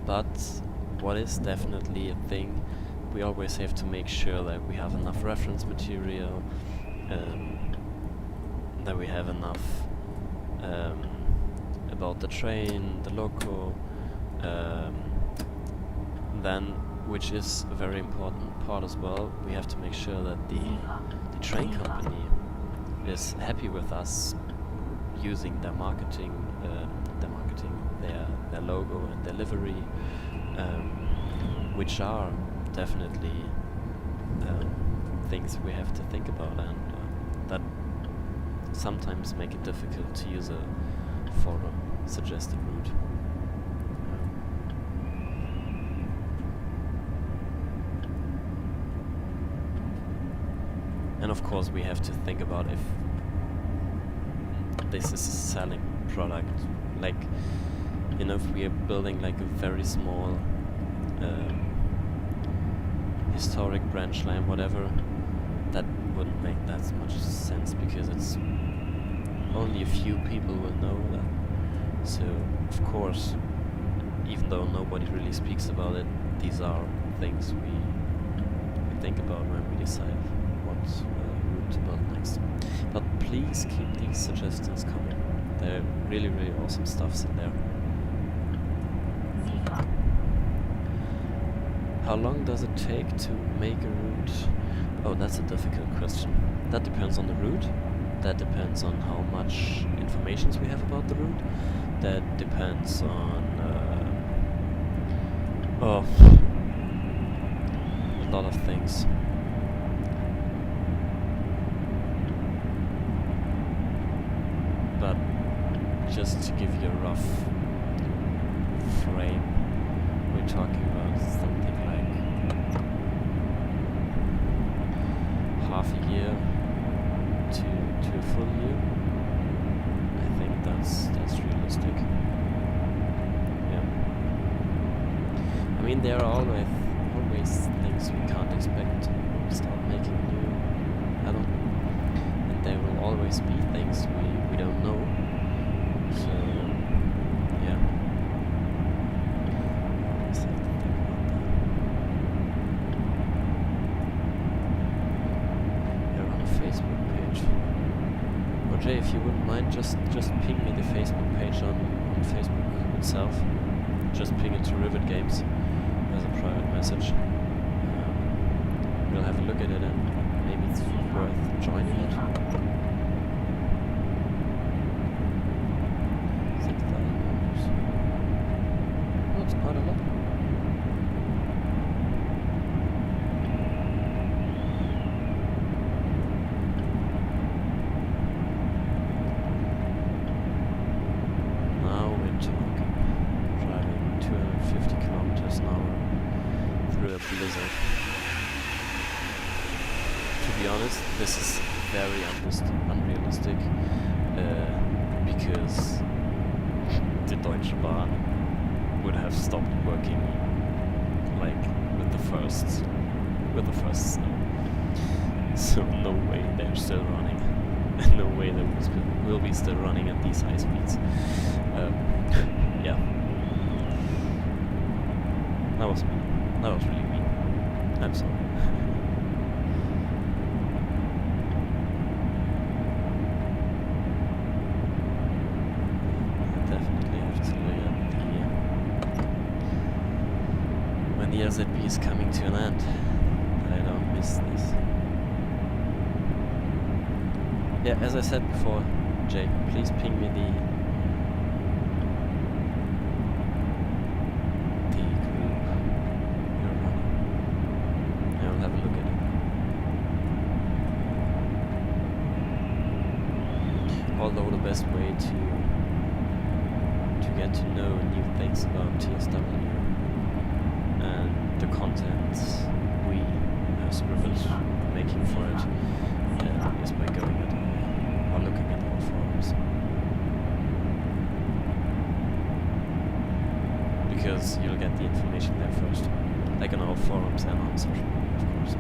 [SPEAKER 1] But what is definitely a thing, we always have to make sure that we have enough reference material, that we have enough about the train, the loco, then, which is a very important part as well, we have to make sure that the train company is happy with us using their marketing, their logo and their livery, which are definitely things we have to think about, and that sometimes make it difficult to use a forum suggested route. And of course we have to think about if this is a selling product. Like, you know, if we are building like a very small historic branch line, whatever, that wouldn't make that much sense because it's only a few people will know that. So, of course, even though nobody really speaks about it, these are things we think about when we decide what route to build next. But please keep these suggestions coming. They're really, really awesome stuffs in there. How long does it take to make a route? Oh, that's a difficult question. That depends on the route. That depends on how much information we have about the route. That depends on a lot of things. But just to give you a rough frame, we're talking about something like half a year to a full year. I think that's realistic. Yeah. I mean, there are always things we can't expect when we start making new add-on, and there will always be things we don't know. So yeah. Always have to think about that. You're on a Facebook page. Jay, if you wouldn't mind, just ping me the Facebook page on Facebook itself. Just ping it to Rivet Games as a private message. We'll have a look at it and maybe it's worth joining it. 6,000 members. Oh, that's quite a lot. Now we're talking. Driving 250 kilometers an hour through a blizzard. To be honest, this is very unrealistic because the Deutsche Bahn would have stopped working like with the first snow. So no way they're still running. No way they will be still running at these high speeds. Yeah. That was mean. That was really mean. I'm sorry. The LZB is coming to an end. I don't miss this. Yeah, as I said before, Jay, please ping me the group you're running. I will have a look at it. Although the best way to get to know new things about TSW and the content we as Rivet making for it is by going at or looking at our forums, because you'll get the information there first, like on our forums and on social media, of course.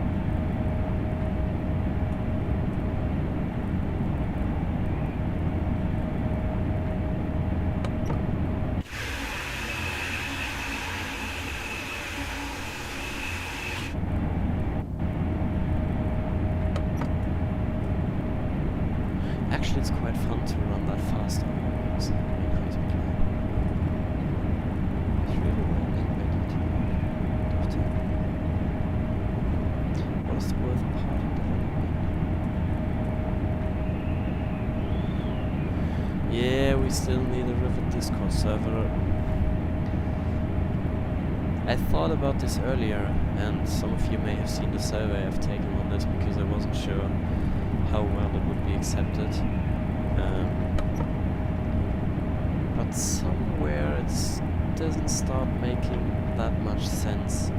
[SPEAKER 1] Actually, it's quite fun to run that fast on the main high-speed line. It's really well made by DT. What is the worst part in development? Yeah, we still need a Rivet Discord server. I thought about this earlier, and some of you may have seen the survey I've taken on this because I wasn't sure how well it would be accepted. But somewhere it doesn't start making that much sense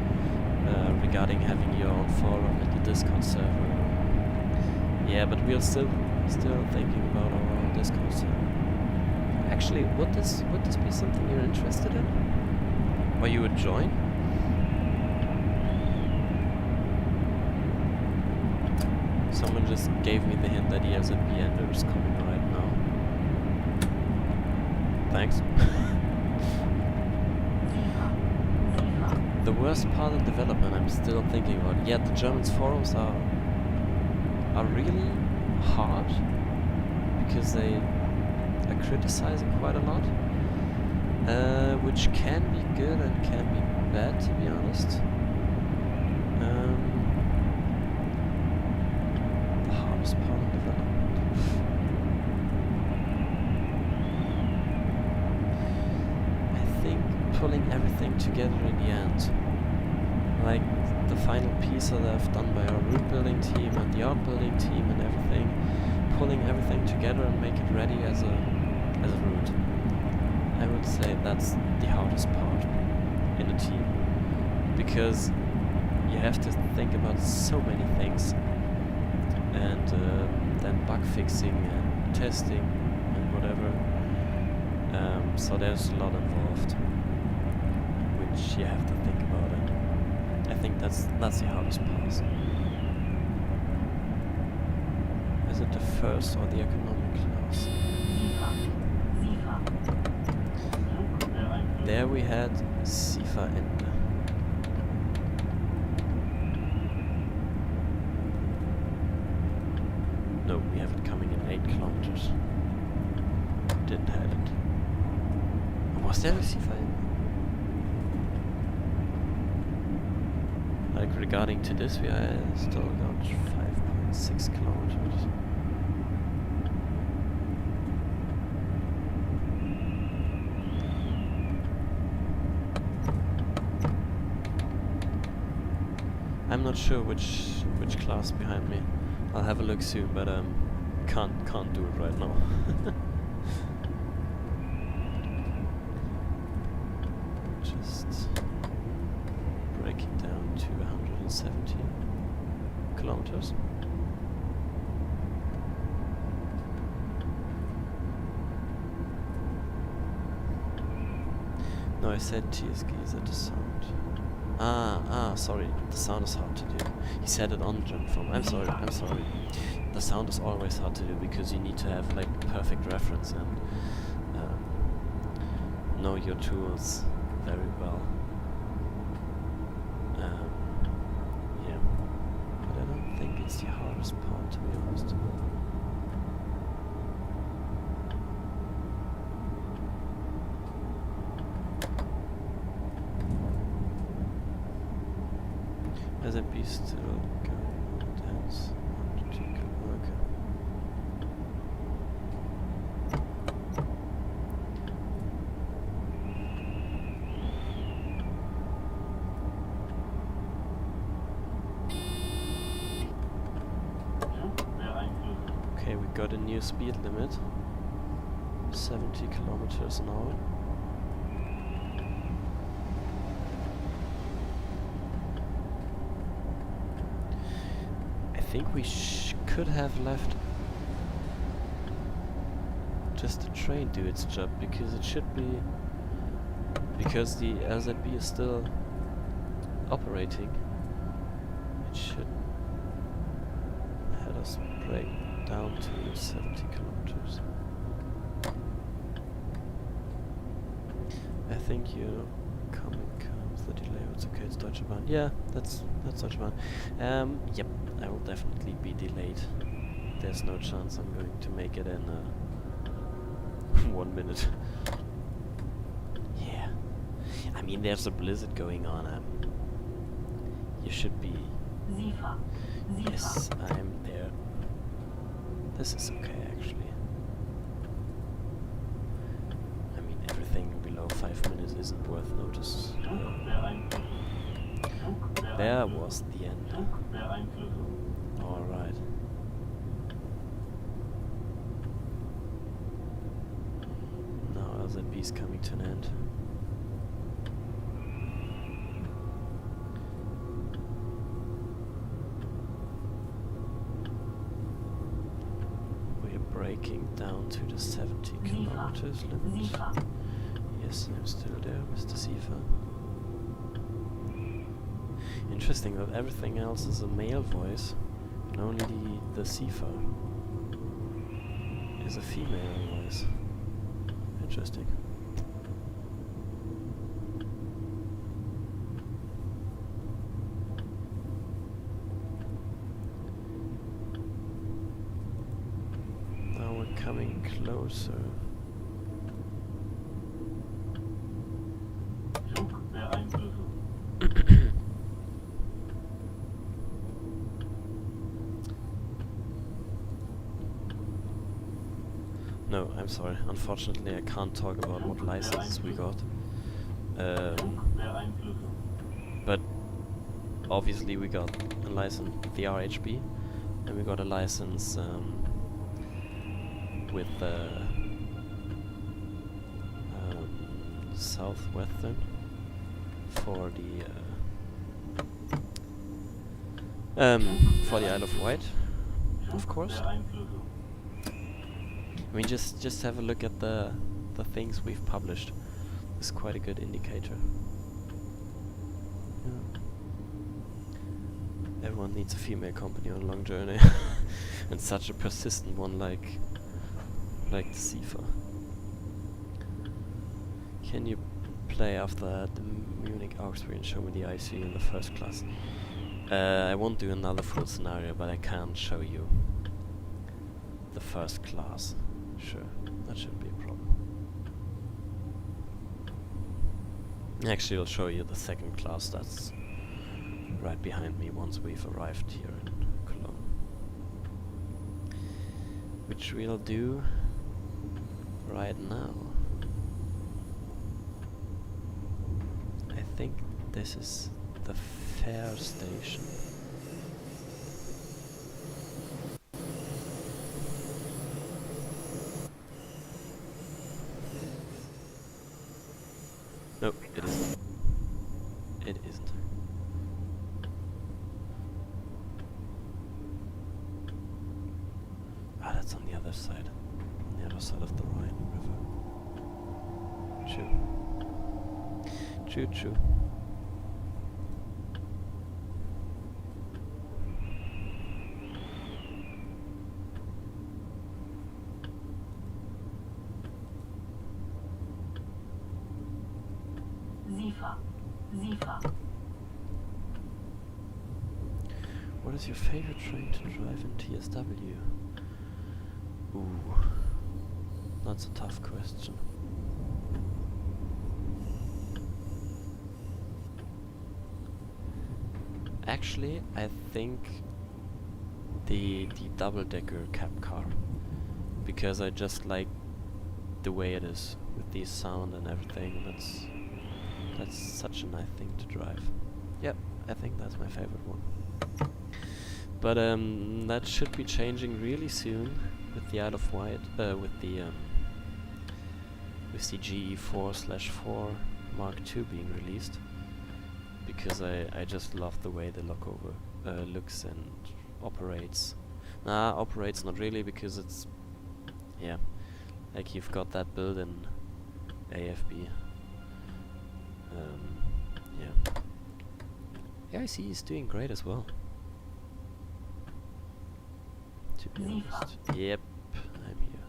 [SPEAKER 1] regarding having your own forum and the Discord server. Yeah, but we're still thinking about our own Discord server. Actually, would this be something you're interested in? Or you would join? Someone just gave me the hint that he has a ender is coming right now. Thanks. The worst part of development I'm still thinking about. Yeah, the German's forums are really hard because they are criticizing quite a lot, which can be good and can be bad, to be honest. The hardest part of development. I think pulling everything together in the end. Like the final piece that I've done by our root building team and the art building team and everything, pulling everything together and make it ready as a root. I would say that's the hardest part in a team, because you have to think about so many things, and then bug fixing and testing and whatever. So there's a lot involved, which you have to think about it. I think that's the hardest part. Is it the first or the economic class? There we had Sifa Ende. No, we have it coming in 8 kilometers. Didn't have it. Was there a Sifa Ende? Like regarding to this, we are still got 5.6 kilometers. I'm not sure which class behind me. I'll have a look soon, but can't do it right now. Just breaking down to 170 kilometers. No, I said TSG, is that the sound? Sorry, the sound is hard to do. He said it on the jump form. I'm sorry. The sound is always hard to do because you need to have like perfect reference and know your tools very well. Yeah, but I don't think it's the hardest part, to be honest. As a beast still going dance on the okay. Okay, we got a new speed limit. 70 kilometers an hour. I think we could have left just the train do its job, because it should be, because the LZB is still operating, it should let us break down to 70 kilometers. I think you comes the delay. It's okay, it's Deutsche Bahn. Yeah, that's Deutsche Bahn. Yep, I will definitely be delayed. There's no chance I'm going to make it in 1 minute. Yeah. I mean, there's a blizzard going on. You should be... Yes, I'm there. This is okay, actually. I mean, everything below 5 minutes isn't worth notice. There was the end. Alright. Now LZB's coming to an end. braking down to the 70 kilometers limit.
[SPEAKER 3] Sifa.
[SPEAKER 1] Yes, I'm still there, Mr. Sifa. Interesting that everything else is a male voice, and only the Sifa is a female voice. Interesting. Now we're coming closer.
[SPEAKER 2] Zugbeeinflussung.
[SPEAKER 1] No, I'm sorry. Unfortunately, I can't talk about what licenses we got.
[SPEAKER 2] Zugbeeinflussung.
[SPEAKER 1] But obviously we got a license, the RHB, and we got a license with Southwestern for the Isle of Wight, of course.
[SPEAKER 2] Zugbeeinflussung.
[SPEAKER 1] I mean, just have a look at the things we've published. It's quite a good indicator. Yeah. Everyone needs a female company on a long journey, and such a persistent one like the Sifa. Can you play after the Munich Augsburg and show me the IC in the first class? I won't do another full scenario, but I can show you the first class. Sure, that shouldn't be a problem. Actually, I'll show you the second class that's right behind me once we've arrived here in Cologne. Which we'll do right now. I think this is the fare station. No, it isn't. It isn't. Ah, that's on the other side. On the other side of the Rhine River. True. True.
[SPEAKER 3] Sifa.
[SPEAKER 1] What is your favorite train to drive in TSW? Ooh, that's a tough question. Actually, I think the double-decker cab car, because I just like the way it is with the sound and everything. That's such a nice thing to drive. Yep, I think that's my favorite one. But that should be changing really soon with the Isle of Wight, with the GE4/4 Mark II being released, because I just love the way the lookover looks and operates. Nah, operates not really, because it's, yeah, like you've got that built-in AFB. Yeah. The IC is doing great as well, to be honest. Yep, I'm here.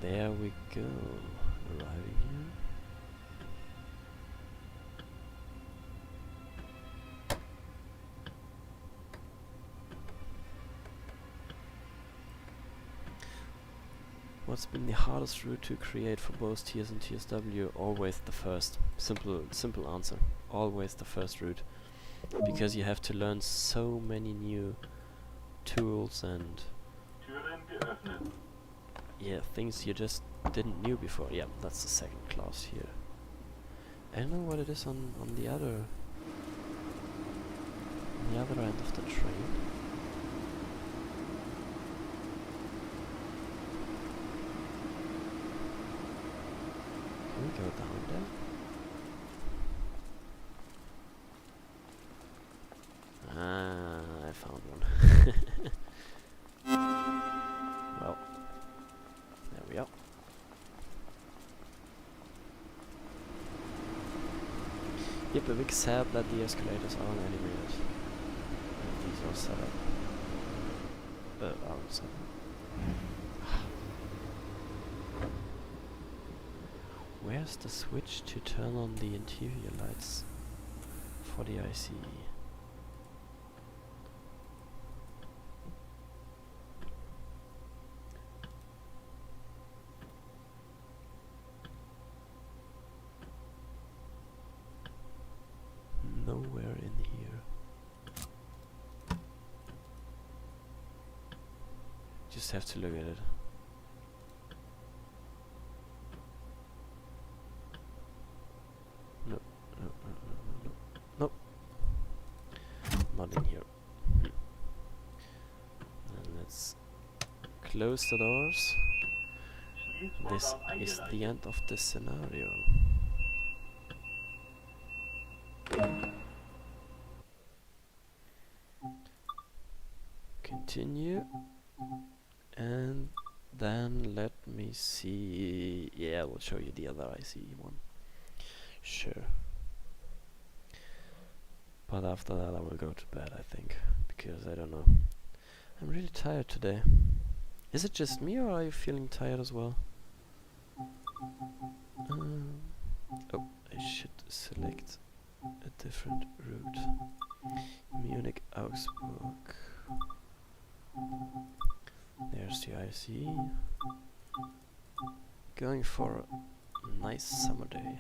[SPEAKER 1] There we go. Arriving here. What's been the hardest route to create for both TS and TSW? Always the first. Simple answer. Always the first route. Because you have to learn so many new tools and
[SPEAKER 2] Türen geöffnet.
[SPEAKER 1] yeah, things you just didn't knew before. Yeah, that's the second class here. I don't know what it is on the other end of the train. Can we go down there? Ah, I found one. Yep, a big sad that the escalators aren't animated. And these are set up. Aren't set up. Where's the switch to turn on the interior lights for the ICE? Nowhere in here. Just have to look at it. No, no, no, no, no, no. Nope. Not in here. And let's close the doors. This is the end of this scenario. Continue. And then let me see. Yeah, we'll show you the other ICE one. Sure. But after that I will go to bed, I think. Because I don't know. I'm really tired today. Is it just me or are you feeling tired as well? Oh, I should select a different route. Munich, Augsburg. There's the IC. Going for a nice summer day.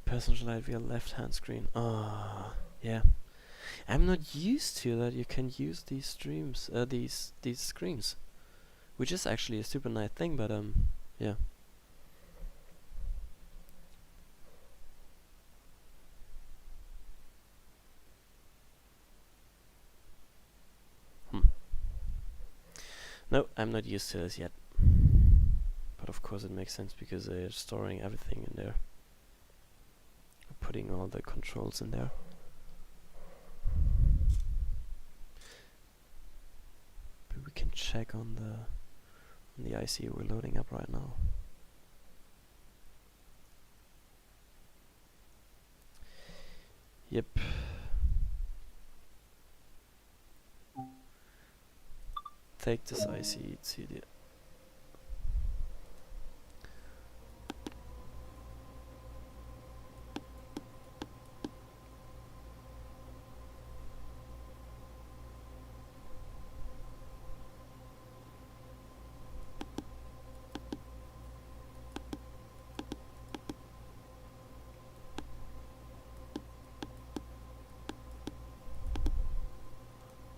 [SPEAKER 1] Passenger light via left hand screen. Ah, yeah. I'm not used to that you can use these streams, these screens. Which is actually a super nice thing, but yeah. No, I'm not used to this yet. But of course it makes sense because they're storing everything in there. Putting all the controls in there. But we can check on the IC we're loading up right now. Yep. Take this IC CD.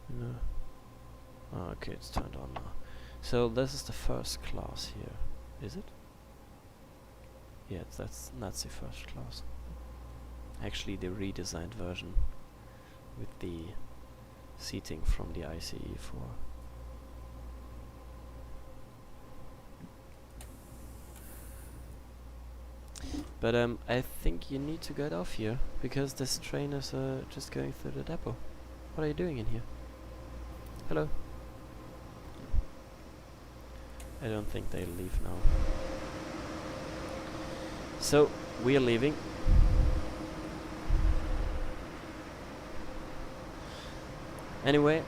[SPEAKER 1] No. Oh, okay, it's turned on now. So this is the first class here, is it? Yeah, that's the first class. Actually, the redesigned version with the seating from the ICE4. But I think you need to get off here because this train is just going through the depot. What are you doing in here? Hello. I don't think they'll leave now. So, we are leaving. Anyway,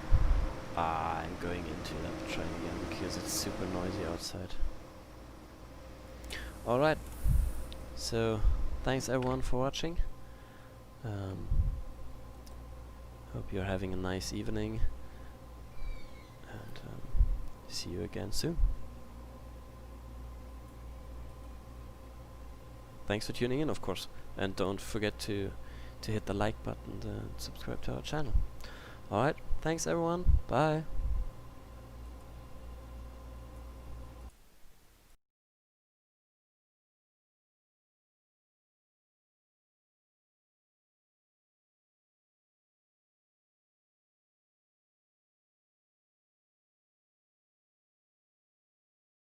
[SPEAKER 1] I'm going into that train again because it's super noisy outside. Alright, so thanks everyone for watching. Hope you're having a nice evening. And see you again soon. Thanks for tuning in, of course, and don't forget to hit the like button and subscribe to our channel. Alright, thanks everyone, bye.